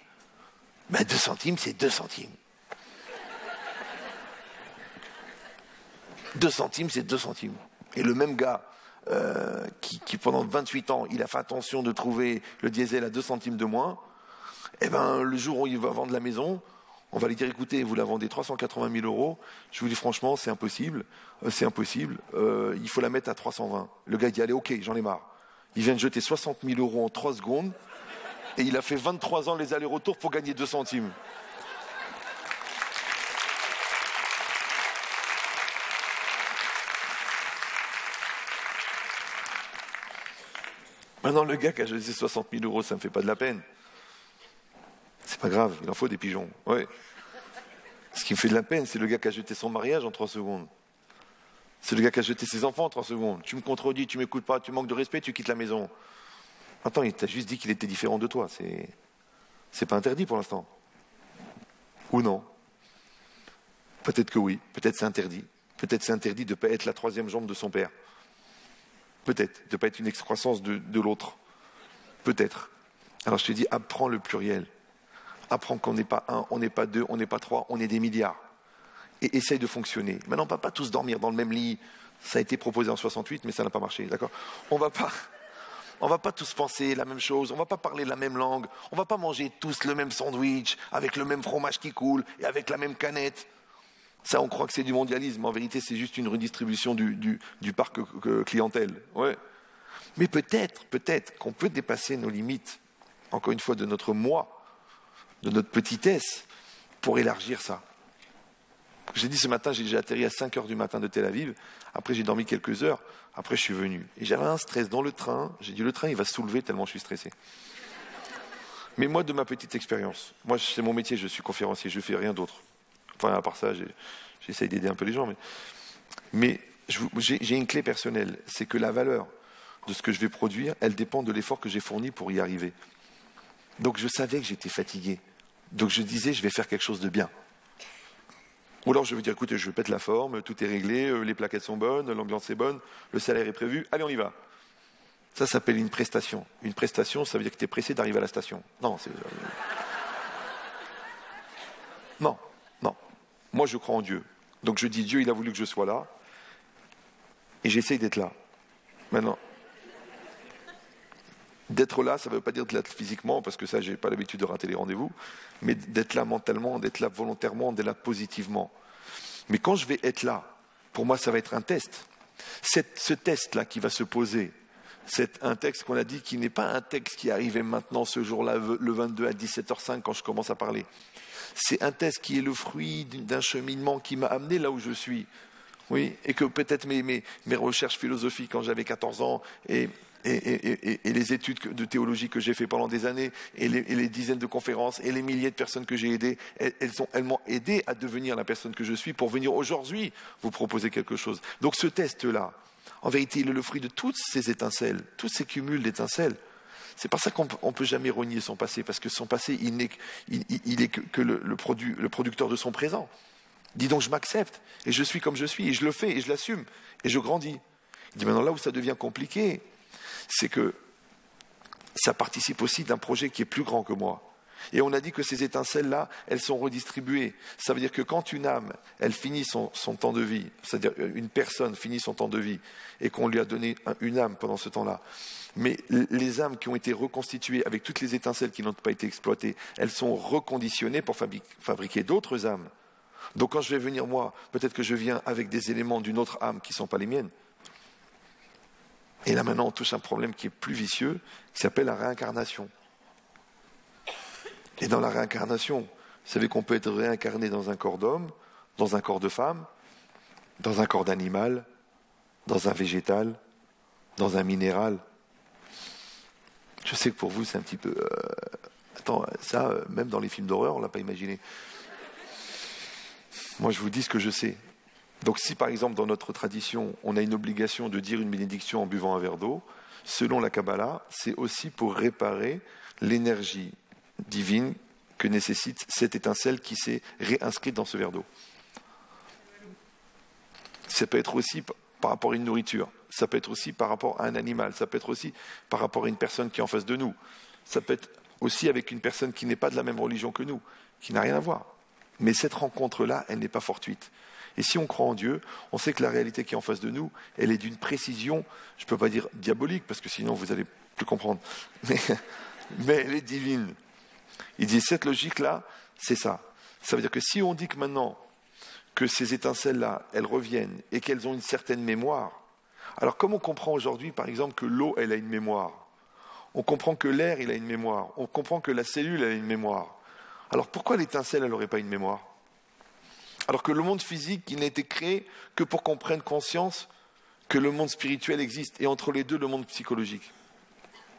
Ben 2 centimes, c'est 2 centimes. 2 centimes, c'est 2 centimes. Et le même gars qui pendant 28 ans, il a fait attention de trouver le diesel à 2 centimes de moins, eh ben, le jour où il va vendre la maison, on va lui dire, écoutez, vous la vendez 380 000 euros, je vous dis franchement, c'est impossible, il faut la mettre à 320. Le gars dit, allez, ok, j'en ai marre. Il vient de jeter 60 000 euros en 3 secondes, et il a fait 23 ans les allers-retours pour gagner 2 centimes. Maintenant, le gars qui a jeté 60 000 euros, ça ne me fait pas de la peine. C'est pas grave, il en faut des pigeons. Ouais. Ce qui me fait de la peine, c'est le gars qui a jeté son mariage en 3 secondes. C'est le gars qui a jeté ses enfants en 3 secondes. Tu me contredis, tu m'écoutes pas, tu manques de respect, tu quittes la maison. Attends, il t'a juste dit qu'il était différent de toi. C'est pas interdit pour l'instant. Ou non? Peut-être que oui, peut-être c'est interdit. Peut-être c'est interdit de ne pas être la 3e jambe de son père. Peut-être, de ne pas être une excroissance de l'autre. Peut-être. Alors je te dis, apprends le pluriel. Apprends qu'on n'est pas 1, on n'est pas 2, on n'est pas 3, on est des milliards. Et essaye de fonctionner. Maintenant, on ne va pas tous dormir dans le même lit. Ça a été proposé en 68, mais ça n'a pas marché, d'accord? On ne va pas tous penser la même chose, on ne va pas parler la même langue, on ne va pas manger tous le même sandwich, avec le même fromage qui coule, et avec la même canette. Ça, on croit que c'est du mondialisme. En vérité, c'est juste une redistribution du parc clientèle. Ouais. Mais peut-être qu'on peut dépasser nos limites, encore une fois, de notre moi, de notre petitesse, pour élargir ça. J'ai dit ce matin, j'ai atterri à 5 heures du matin de Tel Aviv. Après, j'ai dormi quelques heures. Après, je suis venu. Et j'avais un stress dans le train. J'ai dit, le train, il va se soulever tellement je suis stressé. Mais moi, de ma petite expérience, moi, c'est mon métier, je suis conférencier, je ne fais rien d'autre. Enfin, à part ça, j'essaye d'aider un peu les gens. Mais j'ai une clé personnelle. C'est que la valeur de ce que je vais produire, elle dépend de l'effort que j'ai fourni pour y arriver. Donc, je savais que j'étais fatigué. Donc, je disais, je vais faire quelque chose de bien. Ou alors je veux dire, écoutez, je pète la forme, tout est réglé, les plaquettes sont bonnes, l'ambiance est bonne, le salaire est prévu, allez on y va. Ça s'appelle une prestation. Une prestation, ça veut dire que tu es pressé d'arriver à la station. Non, non. moi je crois en Dieu. Donc je dis, Dieu, il a voulu que je sois là, et j'essaye d'être là. Maintenant, d'être là, ça ne veut pas dire d'être là physiquement, parce que ça, je n'ai pas l'habitude de rater les rendez-vous, mais d'être là mentalement, d'être là volontairement, d'être là positivement. Mais quand je vais être là, pour moi, ça va être un test. Ce test-là qui va se poser, c'est un texte qu'on a dit qui n'est pas un texte qui est arrivé maintenant, ce jour-là, le 22 à 17h05, quand je commence à parler. C'est un test qui est le fruit d'un cheminement qui m'a amené là où je suis. Oui, et que peut-être mes recherches philosophiques quand j'avais 14 ans et les études de théologie que j'ai fait pendant des années et les dizaines de conférences et les milliers de personnes que j'ai aidées, elles m'ont aidé à devenir la personne que je suis pour venir aujourd'hui vous proposer quelque chose. Donc ce test-là, en vérité, il est le fruit de toutes ces étincelles, tous ces cumuls d'étincelles. C'est pour ça qu'on ne peut jamais renier son passé, parce que son passé, il est que le producteur de son présent. Dis donc, je m'accepte, et je suis comme je suis, et je le fais, et je l'assume, et je grandis. Il dit maintenant, là où ça devient compliqué, c'est que ça participe aussi d'un projet qui est plus grand que moi. Et on a dit que ces étincelles-là, elles sont redistribuées. Ça veut dire que quand une âme, elle finit son temps de vie, c'est-à-dire une personne finit son temps de vie, et qu'on lui a donné une âme pendant ce temps-là, mais les âmes qui ont été reconstituées avec toutes les étincelles qui n'ont pas été exploitées, elles sont reconditionnées pour fabriquer d'autres âmes. Donc quand je vais venir moi, peut-être que je viens avec des éléments d'une autre âme qui ne sont pas les miennes. Et là maintenant on touche un problème qui est plus vicieux, qui s'appelle la réincarnation. Et dans la réincarnation, vous savez qu'on peut être réincarné dans un corps d'homme, dans un corps de femme, dans un corps d'animal, dans un végétal, dans un minéral. Je sais que pour vous c'est un petit peu... Attends, ça, même dans les films d'horreur, on ne l'a pas imaginé. Moi, je vous dis ce que je sais. Donc, si par exemple, dans notre tradition, on a une obligation de dire une bénédiction en buvant un verre d'eau, selon la Kabbalah, c'est aussi pour réparer l'énergie divine que nécessite cette étincelle qui s'est réinscrite dans ce verre d'eau. Ça peut être aussi par rapport à une nourriture, ça peut être aussi par rapport à un animal, ça peut être aussi par rapport à une personne qui est en face de nous, ça peut être aussi avec une personne qui n'est pas de la même religion que nous, qui n'a rien à voir. Mais cette rencontre-là, elle n'est pas fortuite. Et si on croit en Dieu, on sait que la réalité qui est en face de nous, elle est d'une précision, je ne peux pas dire diabolique, parce que sinon vous n'allez plus comprendre, mais elle est divine. Il dit, cette logique-là, c'est ça. Ça veut dire que si on dit que maintenant, que ces étincelles-là, elles reviennent et qu'elles ont une certaine mémoire, alors comme on comprend aujourd'hui, par exemple, que l'eau, elle a une mémoire, on comprend que l'air, il a une mémoire, on comprend que la cellule, elle a une mémoire, alors pourquoi l'étincelle, elle n'aurait pas une mémoire ? Alors que le monde physique, il n'a été créé que pour qu'on prenne conscience que le monde spirituel existe, et entre les deux, le monde psychologique.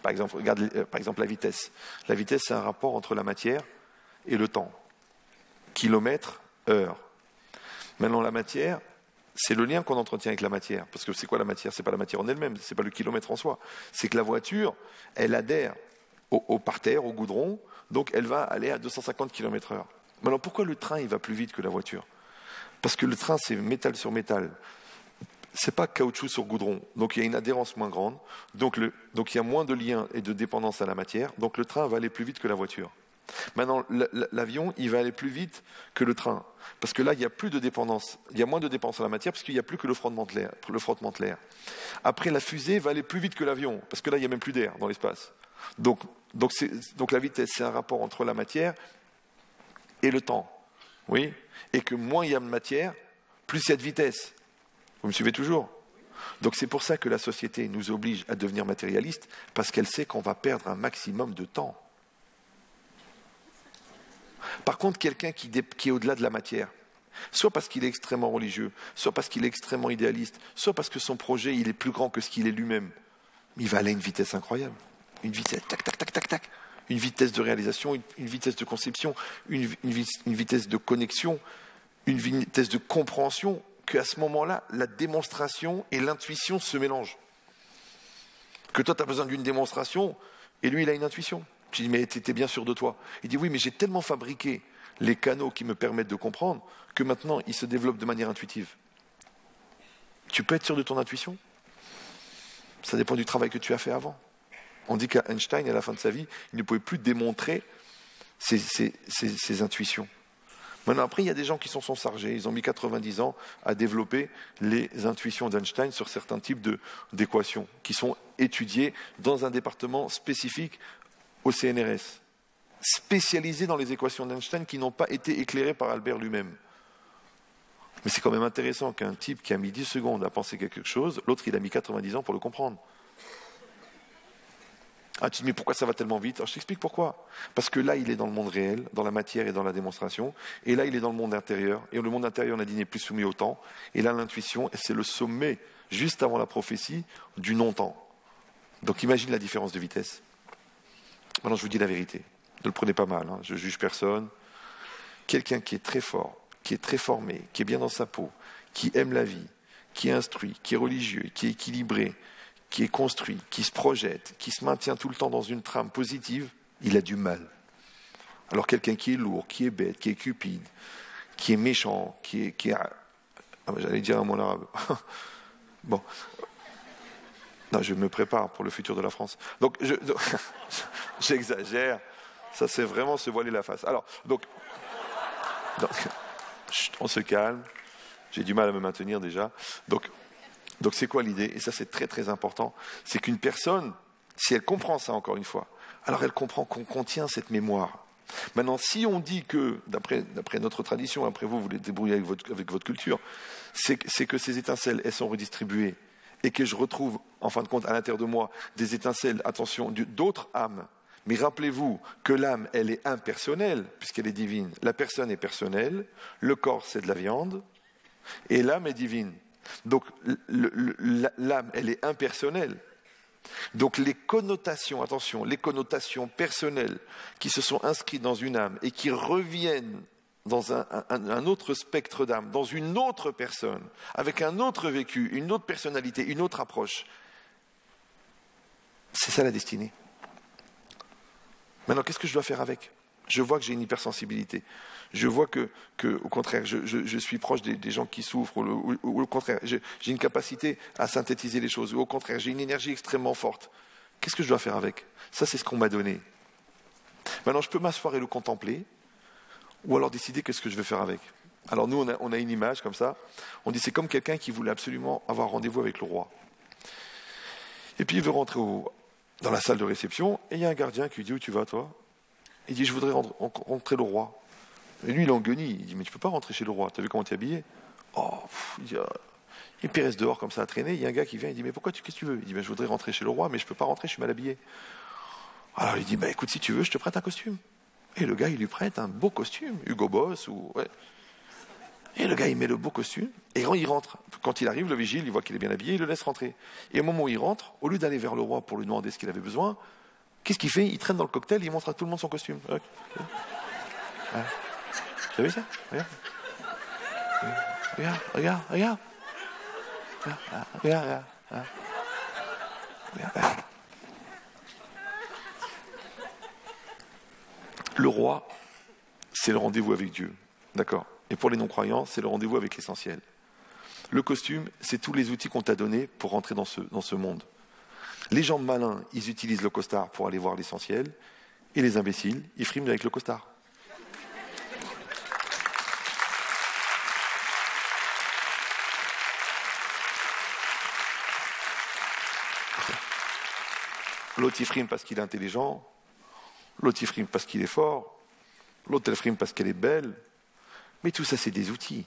Par exemple, regarde par exemple la vitesse. La vitesse, c'est un rapport entre la matière et le temps. Kilomètre, heure. Maintenant, la matière, c'est le lien qu'on entretient avec la matière. Parce que c'est quoi la matière ? C'est pas la matière en elle-même, c'est pas le kilomètre en soi. C'est que la voiture, elle adhère au parterre, au goudron, donc elle va aller à 250 km/h. Maintenant, pourquoi le train, il va plus vite que la voiture ? Parce que le train, c'est métal sur métal. C'est pas caoutchouc sur goudron. Donc il y a une adhérence moins grande. Donc il y a moins de liens et de dépendance à la matière. Donc le train va aller plus vite que la voiture. Maintenant, l'avion, il va aller plus vite que le train. Parce que là, il y a plus de dépendance. Il y a moins de dépendance à la matière parce qu'il n'y a plus que le frottement de l'air. Après, la fusée va aller plus vite que l'avion. Parce que là, il n'y a même plus d'air dans l'espace. Donc la vitesse, c'est un rapport entre la matière et le temps. Oui. Et que moins il y a de matière, plus il y a de vitesse. Vous me suivez toujours ? Donc c'est pour ça que la société nous oblige à devenir matérialistes, parce qu'elle sait qu'on va perdre un maximum de temps. Par contre, quelqu'un qui est au-delà de la matière, soit parce qu'il est extrêmement religieux, soit parce qu'il est extrêmement idéaliste, soit parce que son projet il est plus grand que ce qu'il est lui-même, il va aller à une vitesse incroyable. Une vitesse, tac, tac, tac, tac, tac. Une vitesse de réalisation, une vitesse de conception, une vitesse de connexion, une vitesse de compréhension, qu'à ce moment-là, la démonstration et l'intuition se mélangent. Que toi, tu as besoin d'une démonstration, et lui, il a une intuition. Tu dis, mais tu étais bien sûr de toi. Il dit, oui, mais j'ai tellement fabriqué les canaux qui me permettent de comprendre, que maintenant, il se développe de manière intuitive. Tu peux être sûr de ton intuition ? Ça dépend du travail que tu as fait avant. On dit qu'Einstein, à la fin de sa vie, il ne pouvait plus démontrer ses intuitions. Maintenant, après, il y a des gens qui s'en sont chargés. Ils ont mis 90 ans à développer les intuitions d'Einstein sur certains types d'équations qui sont étudiées dans un département spécifique au CNRS, spécialisé dans les équations d'Einstein qui n'ont pas été éclairées par Albert lui-même. Mais c'est quand même intéressant qu'un type qui a mis 10 secondes à penser quelque chose, l'autre il a mis 90 ans pour le comprendre. Ah, tu te dis, mais pourquoi ça va tellement vite? Alors, je t'explique pourquoi. Parce que là, il est dans le monde réel, dans la matière et dans la démonstration. Et là, il est dans le monde intérieur. Et le monde intérieur, on a dit, n'est plus soumis au temps. Et là, l'intuition, c'est le sommet, juste avant la prophétie, du non-temps. Donc, imagine la différence de vitesse. Maintenant, je vous dis la vérité. Ne le prenez pas mal, hein, je juge personne. Quelqu'un qui est très fort, qui est très formé, qui est bien dans sa peau, qui aime la vie, qui est instruit, qui est religieux, qui est équilibré, qui est construit, qui se projette, qui se maintient tout le temps dans une trame positive, il a du mal. Alors quelqu'un qui est lourd, qui est bête, qui est cupide, qui est méchant, qui est j'allais dire un mot en arabe. Bon. Non, je me prépare pour le futur de la France. Donc, j'exagère. Ça, c'est vraiment se voiler la face. Alors, donc chut, on se calme. J'ai du mal à me maintenir déjà. Donc c'est quoi l'idée? Et ça, c'est très très important. C'est qu'une personne, si elle comprend ça encore une fois, alors elle comprend qu'on contient cette mémoire. Maintenant, si on dit que, d'après notre tradition, après vous les débrouillez avec votre culture, c'est que ces étincelles, elles sont redistribuées et que je retrouve, en fin de compte, à l'intérieur de moi, des étincelles, attention, d'autres âmes. Mais rappelez-vous que l'âme, elle est impersonnelle, puisqu'elle est divine. La personne est personnelle, le corps, c'est de la viande, et l'âme est divine. Donc l'âme, elle est impersonnelle. Donc les connotations, attention, les connotations personnelles qui se sont inscrites dans une âme et qui reviennent dans un autre spectre d'âme, dans une autre personne, avec un autre vécu, une autre personnalité, une autre approche, c'est ça la destinée. Maintenant, qu'est-ce que je dois faire avec? Je vois que j'ai une hypersensibilité. Je vois que au contraire, je suis proche des gens qui souffrent, ou au contraire, j'ai une capacité à synthétiser les choses, ou au contraire, j'ai une énergie extrêmement forte. Qu'est-ce que je dois faire avec? Ça, c'est ce qu'on m'a donné. Maintenant, je peux m'asseoir et le contempler, ou alors décider qu'est-ce que je vais faire avec. Alors nous, on a une image comme ça. On dit c'est comme quelqu'un qui voulait absolument avoir rendez-vous avec le roi. Et puis il veut rentrer dans la salle de réception, et il y a un gardien qui lui dit « Où tu vas, toi ?» Il dit « Je voudrais rentrer le roi. » Et lui, il est en guenille. Il dit « Mais tu peux pas rentrer chez le roi. T'as vu comment tu es habillé ?» Oh, il dit et puis il reste dehors comme ça à traîner. Il y a un gars qui vient, il dit « Mais pourquoi qu'est-ce que tu veux ?» Il dit « Je voudrais rentrer chez le roi, mais je peux pas rentrer, je suis mal habillé. » Alors il dit « Écoute, si tu veux, je te prête un costume. » Et le gars, il lui prête un beau costume, Hugo Boss ou... Ouais. Et le gars, il met le beau costume, et quand il rentre, quand il arrive, le vigile, il voit qu'il est bien habillé, il le laisse rentrer. Et au moment où il rentre, au lieu d'aller vers le roi pour lui demander ce qu'il avait besoin, qu'est-ce qu'il fait? Il traîne dans le cocktail, il montre à tout le monde son costume. Ouais. Ouais. Vous avez vu ça? Regarde. Regarde. Regarde. Regarde. Le roi, c'est le rendez-vous avec Dieu. D'accord? Et pour les non-croyants, c'est le rendez-vous avec l'essentiel. Le costume, c'est tous les outils qu'on t'a donnés pour rentrer dans ce monde. Les gens malins, ils utilisent le costard pour aller voir l'essentiel, et les imbéciles, ils friment avec le costard. L'autre, il frime parce qu'il est intelligent, l'autre, il frime parce qu'il est fort, l'autre, elle frime parce qu'elle est belle. Mais tout ça, c'est des outils.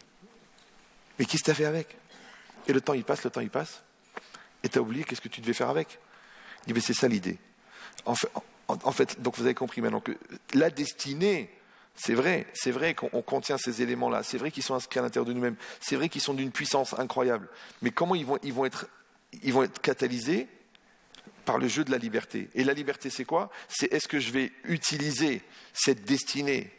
Mais qu'est-ce que tu as fait avec? Et le temps, il passe, et tu as oublié qu'est-ce que tu devais faire avec. Il dit, mais c'est ça l'idée. En fait, donc vous avez compris maintenant que la destinée, c'est vrai qu'on contient ces éléments-là, c'est vrai qu'ils sont inscrits à l'intérieur de nous-mêmes, c'est vrai qu'ils sont d'une puissance incroyable. Mais comment ils vont être catalysés? Par le jeu de la liberté. Et la liberté, c'est quoi? C'est est-ce que je vais utiliser cette destinée?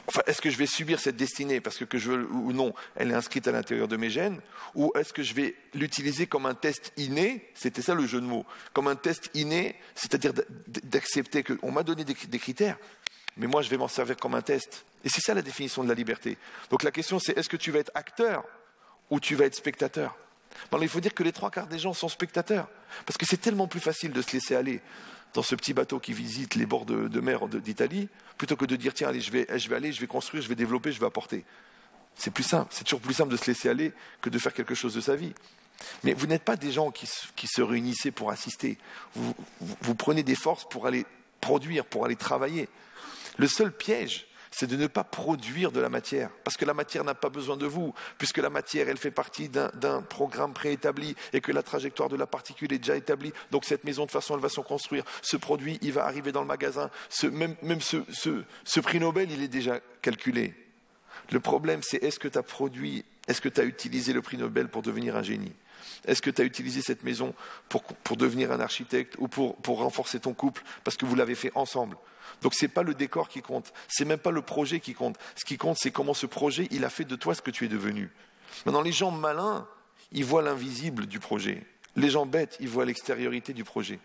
Enfin, est-ce que je vais subir cette destinée parce que je veux ou non, elle est inscrite à l'intérieur de mes gènes? Ou est-ce que je vais l'utiliser comme un test inné? C'était ça le jeu de mots. Comme un test inné, c'est-à-dire d'accepter qu'on m'a donné des critères, mais moi je vais m'en servir comme un test. Et c'est ça la définition de la liberté. Donc la question c'est est-ce que tu vas être acteur ou tu vas être spectateur? Alors, il faut dire que les 3/4 des gens sont spectateurs, parce que c'est tellement plus facile de se laisser aller. dans ce petit bateau qui visite les bords de mer d'Italie, plutôt que de dire, tiens, allez, je vais aller, je vais construire, je vais développer, je vais apporter. C'est plus simple, c'est toujours plus simple de se laisser aller que de faire quelque chose de sa vie. Mais vous n'êtes pas des gens qui se réunissaient pour assister. Vous prenez des forces pour aller produire, pour aller travailler. Le seul piège, c'est de ne pas produire de la matière, parce que la matière n'a pas besoin de vous, puisque la matière, elle fait partie d'un programme préétabli et que la trajectoire de la particule est déjà établie. Donc cette maison, de toute façon, elle va se construire. Ce produit, il va arriver dans le magasin. Même ce prix Nobel, il est déjà calculé. Le problème, c'est est-ce que tu as produit, est-ce que tu as utilisé le prix Nobel pour devenir un génie ? Est-ce que tu as utilisé cette maison pour devenir un architecte ou pour renforcer ton couple parce que vous l'avez fait ensemble ? Donc ce n'est pas le décor qui compte, ce n'est même pas le projet qui compte. Ce qui compte, c'est comment ce projet, il a fait de toi ce que tu es devenu. Maintenant, les gens malins, ils voient l'invisible du projet. Les gens bêtes, ils voient l'extériorité du projet.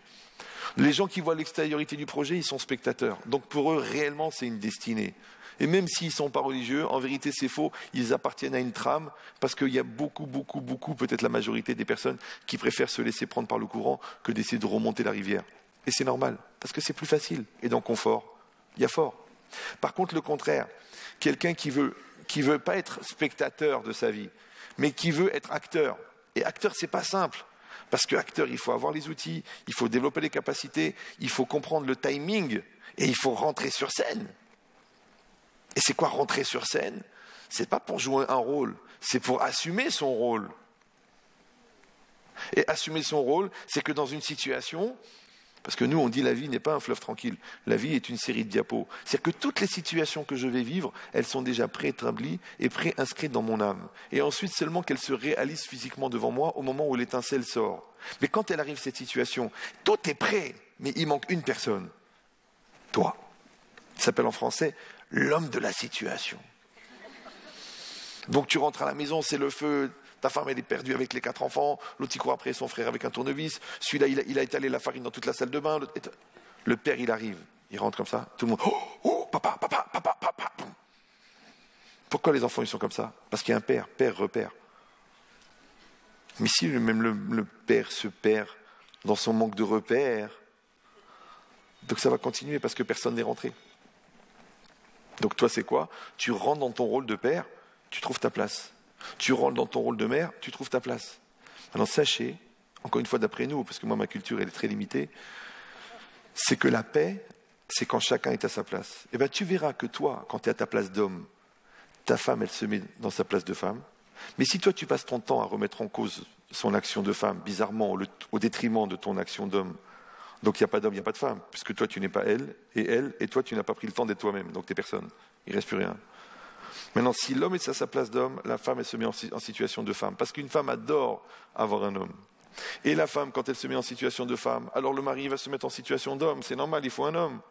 Les gens qui voient l'extériorité du projet, ils sont spectateurs. Donc pour eux, réellement, c'est une destinée. Et même s'ils ne sont pas religieux, en vérité c'est faux, ils appartiennent à une trame, parce qu'il y a beaucoup, peut-être la majorité des personnes qui préfèrent se laisser prendre par le courant que d'essayer de remonter la rivière. Et c'est normal, parce que c'est plus facile. Et dans confort, il y a fort. Par contre, le contraire, quelqu'un qui veut pas être spectateur de sa vie, mais qui veut être acteur. Et acteur, c'est pas simple. Parce que acteur, il faut avoir les outils, il faut développer les capacités, il faut comprendre le timing, et il faut rentrer sur scène. Et c'est quoi rentrer sur scène ? C'est pas pour jouer un rôle, c'est pour assumer son rôle. Et assumer son rôle, c'est que dans une situation, parce que nous on dit la vie n'est pas un fleuve tranquille, la vie est une série de diapos. C'est-à-dire que toutes les situations que je vais vivre, elles sont déjà préétablies et préinscrites dans mon âme. Et ensuite seulement qu'elles se réalisent physiquement devant moi au moment où l'étincelle sort. Mais quand elle arrive cette situation, tout est prêt, mais il manque une personne. Toi. Ça s'appelle en français l'homme de la situation. Donc tu rentres à la maison, c'est le feu, ta femme elle est perdue avec les 4 enfants, l'autre il court après son frère avec un tournevis, celui-là il a étalé la farine dans toute la salle de bain, le père il arrive, il rentre comme ça, tout le monde, oh, papa. Pourquoi les enfants ils sont comme ça ? Parce qu'il y a un père repère. Mais si même le père se perd dans son manque de repères, donc ça va continuer parce que personne n'est rentré. Donc toi, c'est quoi ? Tu rentres dans ton rôle de père, tu trouves ta place. Tu rentres dans ton rôle de mère, tu trouves ta place. Alors sachez, encore une fois d'après nous, parce que moi ma culture elle est très limitée, c'est que la paix, c'est quand chacun est à sa place. Et bien tu verras que toi, quand tu es à ta place d'homme, ta femme elle se met dans sa place de femme. Mais si toi tu passes ton temps à remettre en cause son action de femme, bizarrement, au détriment de ton action d'homme, donc il n'y a pas d'homme, il n'y a pas de femme, puisque toi tu n'es pas elle, et toi tu n'as pas pris le temps d'être toi-même, donc tu n'es personne, il ne reste plus rien. Maintenant, si l'homme est à sa place d'homme, la femme elle se met en situation de femme, parce qu'une femme adore avoir un homme. Et la femme, quand elle se met en situation de femme, alors le mari va se mettre en situation d'homme, c'est normal, il faut un homme.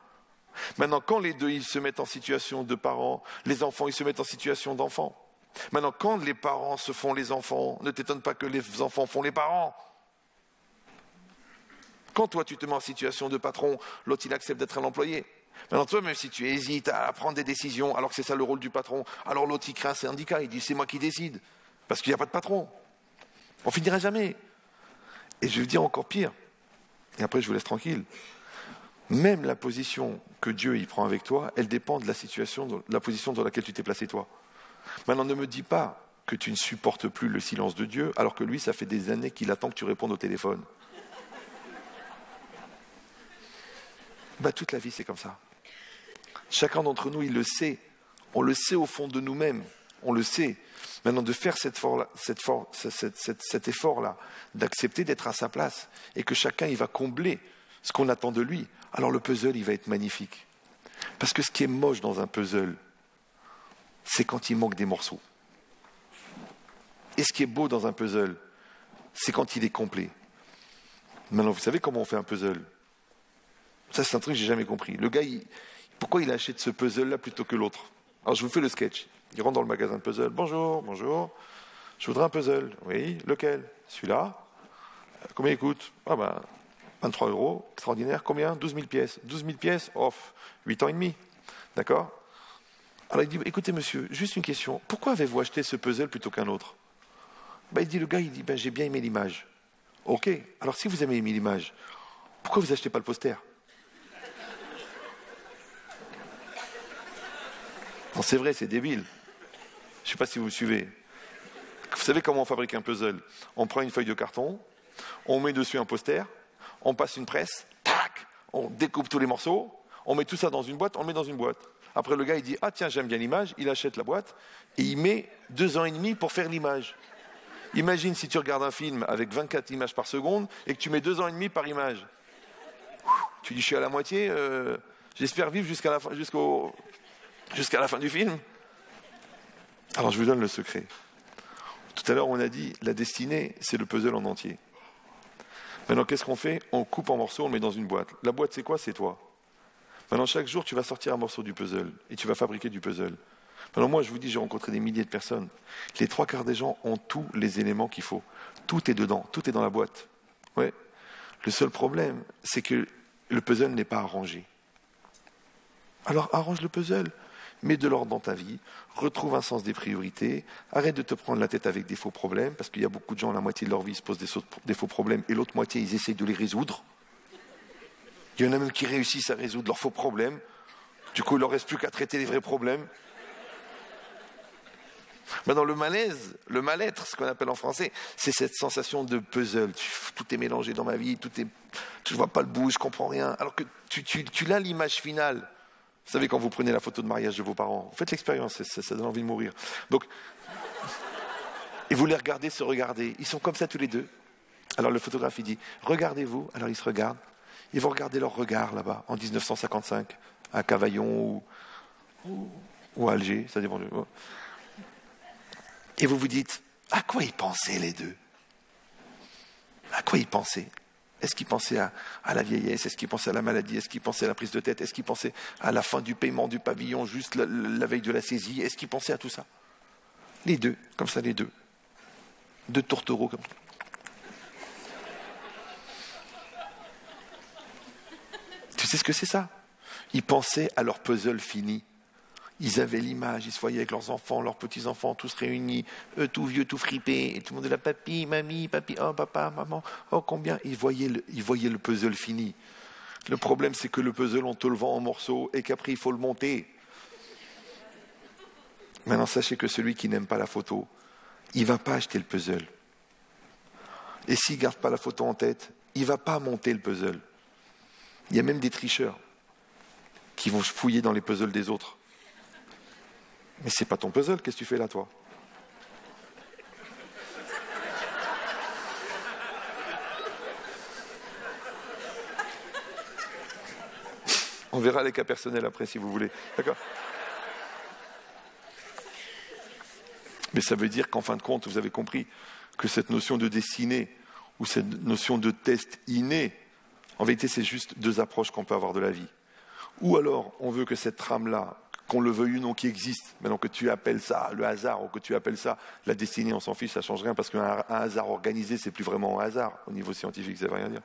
Maintenant, quand les deux ils se mettent en situation de parents, les enfants ils se mettent en situation d'enfants. Maintenant, quand les parents se font les enfants, ne t'étonne pas que les enfants font les parents. Quand toi, tu te mets en situation de patron, l'autre, il accepte d'être un employé. Maintenant, toi, même si tu hésites à prendre des décisions, alors que c'est ça le rôle du patron, alors l'autre, il crée un syndicat, il dit, c'est moi qui décide, parce qu'il n'y a pas de patron. On finira jamais. Et je vais dire encore pire, et après, je vous laisse tranquille. Même la position que Dieu y prend avec toi, elle dépend de la position dans laquelle tu t'es placé toi. Maintenant, ne me dis pas que tu ne supportes plus le silence de Dieu, alors que lui, ça fait des années qu'il attend que tu répondes au téléphone. Toute la vie, c'est comme ça. Chacun d'entre nous, il le sait. On le sait au fond de nous-mêmes. On le sait. Maintenant, de faire cet effort-là, d'accepter d'être à sa place, et que chacun, il va combler ce qu'on attend de lui, alors le puzzle, il va être magnifique. Parce que ce qui est moche dans un puzzle, c'est quand il manque des morceaux. Et ce qui est beau dans un puzzle, c'est quand il est complet. Maintenant, vous savez comment on fait un puzzle ? Ça, c'est un truc que j'ai jamais compris. Le gars, pourquoi il achète ce puzzle-là plutôt que l'autre ? Alors, je vous fais le sketch. Il rentre dans le magasin de puzzle. Bonjour. Je voudrais un puzzle. Oui, lequel ? Celui-là. Combien il coûte ? 23 €. Extraordinaire. Combien ? 12 000 pièces. 12 000 pièces, off. 8 ans et demi. D'accord ? Alors, il dit, écoutez, monsieur, juste une question. Pourquoi avez-vous acheté ce puzzle plutôt qu'un autre ? Le gars, il dit, j'ai bien aimé l'image. Ok. Alors, si vous avez aimé l'image, pourquoi vous achetez pas le poster ? Non, c'est vrai, c'est débile. Je ne sais pas si vous me suivez. Vous savez comment on fabrique un puzzle? On prend une feuille de carton, on met dessus un poster, on passe une presse, tac, on découpe tous les morceaux, on met tout ça dans une boîte, on le met dans une boîte. Après, le gars, il dit « Ah tiens, j'aime bien l'image », il achète la boîte et il met 2 ans et demi pour faire l'image. Imagine si tu regardes un film avec 24 images par seconde et que tu mets 2 ans et demi par image. Tu dis « Je suis à la moitié, j'espère vivre jusqu'à la fin du film ». Alors, je vous donne le secret. Tout à l'heure, on a dit « La destinée, c'est le puzzle en entier ». Maintenant, qu'est-ce qu'on fait? On coupe en morceaux, on le met dans une boîte. La boîte, c'est quoi? C'est toi. Maintenant, chaque jour, tu vas sortir un morceau du puzzle et tu vas fabriquer du puzzle. Maintenant, moi, je vous dis, j'ai rencontré des milliers de personnes. Les 3/4 des gens ont tous les éléments qu'il faut. Tout est dedans, tout est dans la boîte. Ouais. Le seul problème, c'est que le puzzle n'est pas arrangé. Alors, arrange le puzzle. Mets de l'ordre dans ta vie, retrouve un sens des priorités, arrête de te prendre la tête avec des faux problèmes, parce qu'il y a beaucoup de gens, la moitié de leur vie, se posent des faux problèmes, et l'autre moitié, ils essayent de les résoudre. Il y en a même qui réussissent à résoudre leurs faux problèmes. Du coup, il ne leur reste plus qu'à traiter les vrais problèmes. Maintenant, le malaise, le mal-être, ce qu'on appelle en français, c'est cette sensation de puzzle. Tout est mélangé dans ma vie, je ne vois pas le bout, je ne comprends rien. Alors que tu l'as l'image finale. Vous savez, quand vous prenez la photo de mariage de vos parents, vous faites l'expérience, ça donne envie de mourir. Donc, et vous les regardez se regarder. Ils sont comme ça tous les deux. Alors le photographe, il dit, regardez-vous. Alors ils se regardent. Ils vont regarder leur regard là-bas, en 1955, à Cavaillon ou à Alger, ça dépend. Et vous vous dites, à quoi ils pensaient les deux? À quoi ils pensaient? Est-ce qu'ils pensaient à la vieillesse? Est-ce qu'ils pensaient à la maladie? Est-ce qu'ils pensaient à la prise de tête? Est-ce qu'ils pensaient à la fin du paiement du pavillon, juste la veille de la saisie? Est-ce qu'ils pensaient à tout ça? Les deux, comme ça, les deux. 2 tourtereaux comme ça. Tu sais ce que c'est ça? Ils pensaient à leur puzzle fini. Ils avaient l'image, ils se voyaient avec leurs enfants, leurs petits-enfants, tous réunis, eux tout vieux, tout fripés, et tout le monde est là, papy, mamie, papy, oh papa, maman, oh combien. Ils voyaient le puzzle fini. Le problème, c'est que le puzzle, on te le vend en morceaux et qu'après, il faut le monter. Maintenant, sachez que celui qui n'aime pas la photo, il ne va pas acheter le puzzle. Et s'il ne garde pas la photo en tête, il ne va pas monter le puzzle. Il y a même des tricheurs qui vont fouiller dans les puzzles des autres. Mais c'est pas ton puzzle, qu'est-ce que tu fais là, toi? On verra les cas personnels après, si vous voulez. D'accord? Mais ça veut dire qu'en fin de compte, vous avez compris que cette notion de destinée ou cette notion de test inné, en vérité, c'est juste 2 approches qu'on peut avoir de la vie. Ou alors, on veut que cette trame-là, qu'on le veuille ou non, qui existe, maintenant que tu appelles ça le hasard ou que tu appelles ça la destinée, on s'en fiche, ça ne change rien, parce qu'un hasard organisé, c'est plus vraiment un hasard. Au niveau scientifique, ça ne veut rien dire.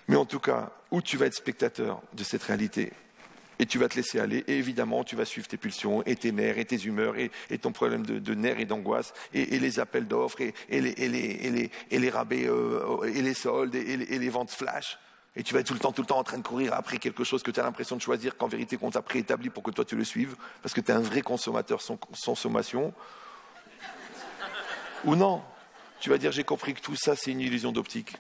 Mais en tout cas, où tu vas être spectateur de cette réalité, et tu vas te laisser aller, et évidemment, tu vas suivre tes pulsions, et tes nerfs, et tes humeurs, et ton problème de nerfs et d'angoisse, et les appels d'offres, et les rabais, et les soldes, et les ventes flash. Et tu vas être tout le temps en train de courir après quelque chose que tu as l'impression de choisir, qu'en vérité, qu'on t'a préétabli pour que toi tu le suives, parce que tu es un vrai consommateur sans sommation. Ou non, tu vas dire, j'ai compris que tout ça, c'est une illusion d'optique.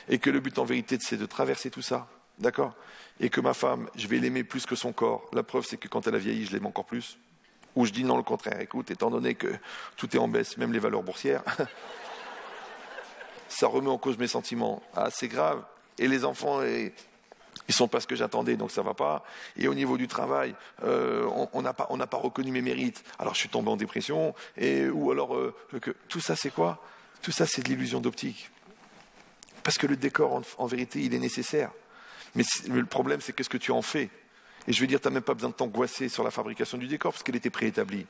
Et que le but, en vérité, c'est de traverser tout ça. D'accord? Et que ma femme, je vais l'aimer plus que son corps. La preuve, c'est que quand elle a vieilli, je l'aime encore plus. Ou je dis non, le contraire. Écoute, étant donné que tout est en baisse, même les valeurs boursières, ça remet en cause mes sentiments. Ah, c'est grave. Et les enfants, ils sont pas ce que j'attendais, donc ça va pas. Et au niveau du travail, on n'a pas reconnu mes mérites. Alors je suis tombé en dépression. Ou alors, tout ça, c'est quoi? Tout ça, c'est de l'illusion d'optique. Parce que le décor, en vérité, il est nécessaire. Mais le problème, c'est qu'est-ce que tu en fais? Et je veux dire, tu n'as même pas besoin de t'angoisser sur la fabrication du décor, parce qu'elle était préétablie.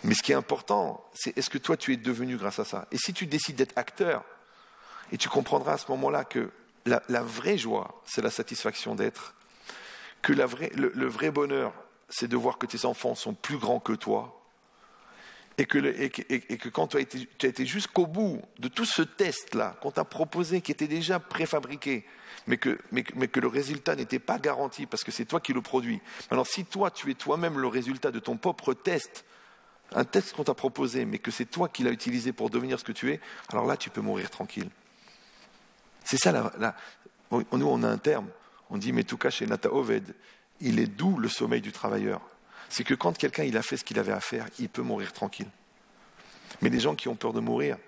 Mais ce qui est important, c'est est-ce que toi, tu es devenu grâce à ça? Et si tu décides d'être acteur, et tu comprendras à ce moment-là que la vraie joie, c'est la satisfaction d'être, que le vrai bonheur, c'est de voir que tes enfants sont plus grands que toi, Et que quand tu as été jusqu'au bout de tout ce test-là, qu'on t'a proposé, qui était déjà préfabriqué, mais que le résultat n'était pas garanti parce que c'est toi qui le produis. Alors si toi, tu es toi-même le résultat de ton propre test, un test qu'on t'a proposé, mais que c'est toi qui l'as utilisé pour devenir ce que tu es, alors là, tu peux mourir tranquille. C'est ça, nous, on a un terme, on dit, mais tout cas chez Nata Oved, il est doux le sommeil du travailleur. C'est que quand quelqu'un il a fait ce qu'il avait à faire, il peut mourir tranquille. Mais les gens qui ont peur de mourir,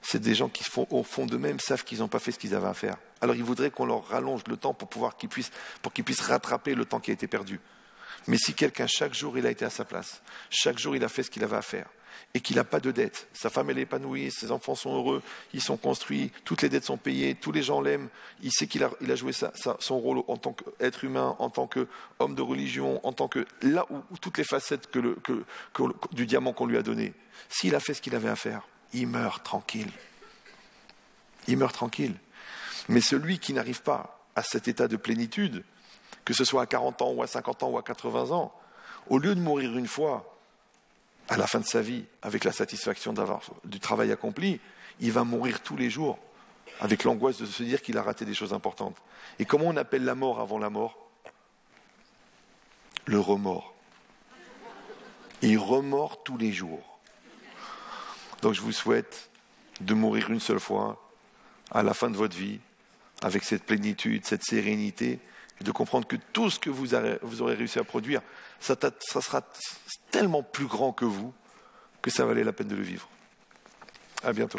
c'est des gens qui, au fond d'eux-mêmes, savent qu'ils n'ont pas fait ce qu'ils avaient à faire. Alors ils voudraient qu'on leur rallonge le temps pour qu'ils puissent rattraper le temps qui a été perdu. Mais si quelqu'un, chaque jour, il a été à sa place, chaque jour, il a fait ce qu'il avait à faire, et qu'il n'a pas de dette, sa femme, elle est épanouie, ses enfants sont heureux, ils sont construits, toutes les dettes sont payées, tous les gens l'aiment, il sait qu'il a joué son rôle en tant qu'être humain, en tant qu'homme de religion, en tant que... Là où toutes les facettes du diamant qu'on lui a donné, s'il a fait ce qu'il avait à faire, il meurt tranquille. Il meurt tranquille. Mais celui qui n'arrive pas à cet état de plénitude, que ce soit à 40 ans ou à 50 ans ou à 80 ans, au lieu de mourir une fois, à la fin de sa vie, avec la satisfaction du travail accompli, il va mourir tous les jours, avec l'angoisse de se dire qu'il a raté des choses importantes. Et comment on appelle la mort avant la mort? Le remords. Et il remord tous les jours. Donc je vous souhaite de mourir une seule fois, à la fin de votre vie, avec cette plénitude, cette sérénité, et de comprendre que tout ce que vous aurez réussi à produire, ça sera tellement plus grand que vous, que ça valait la peine de le vivre. À bientôt.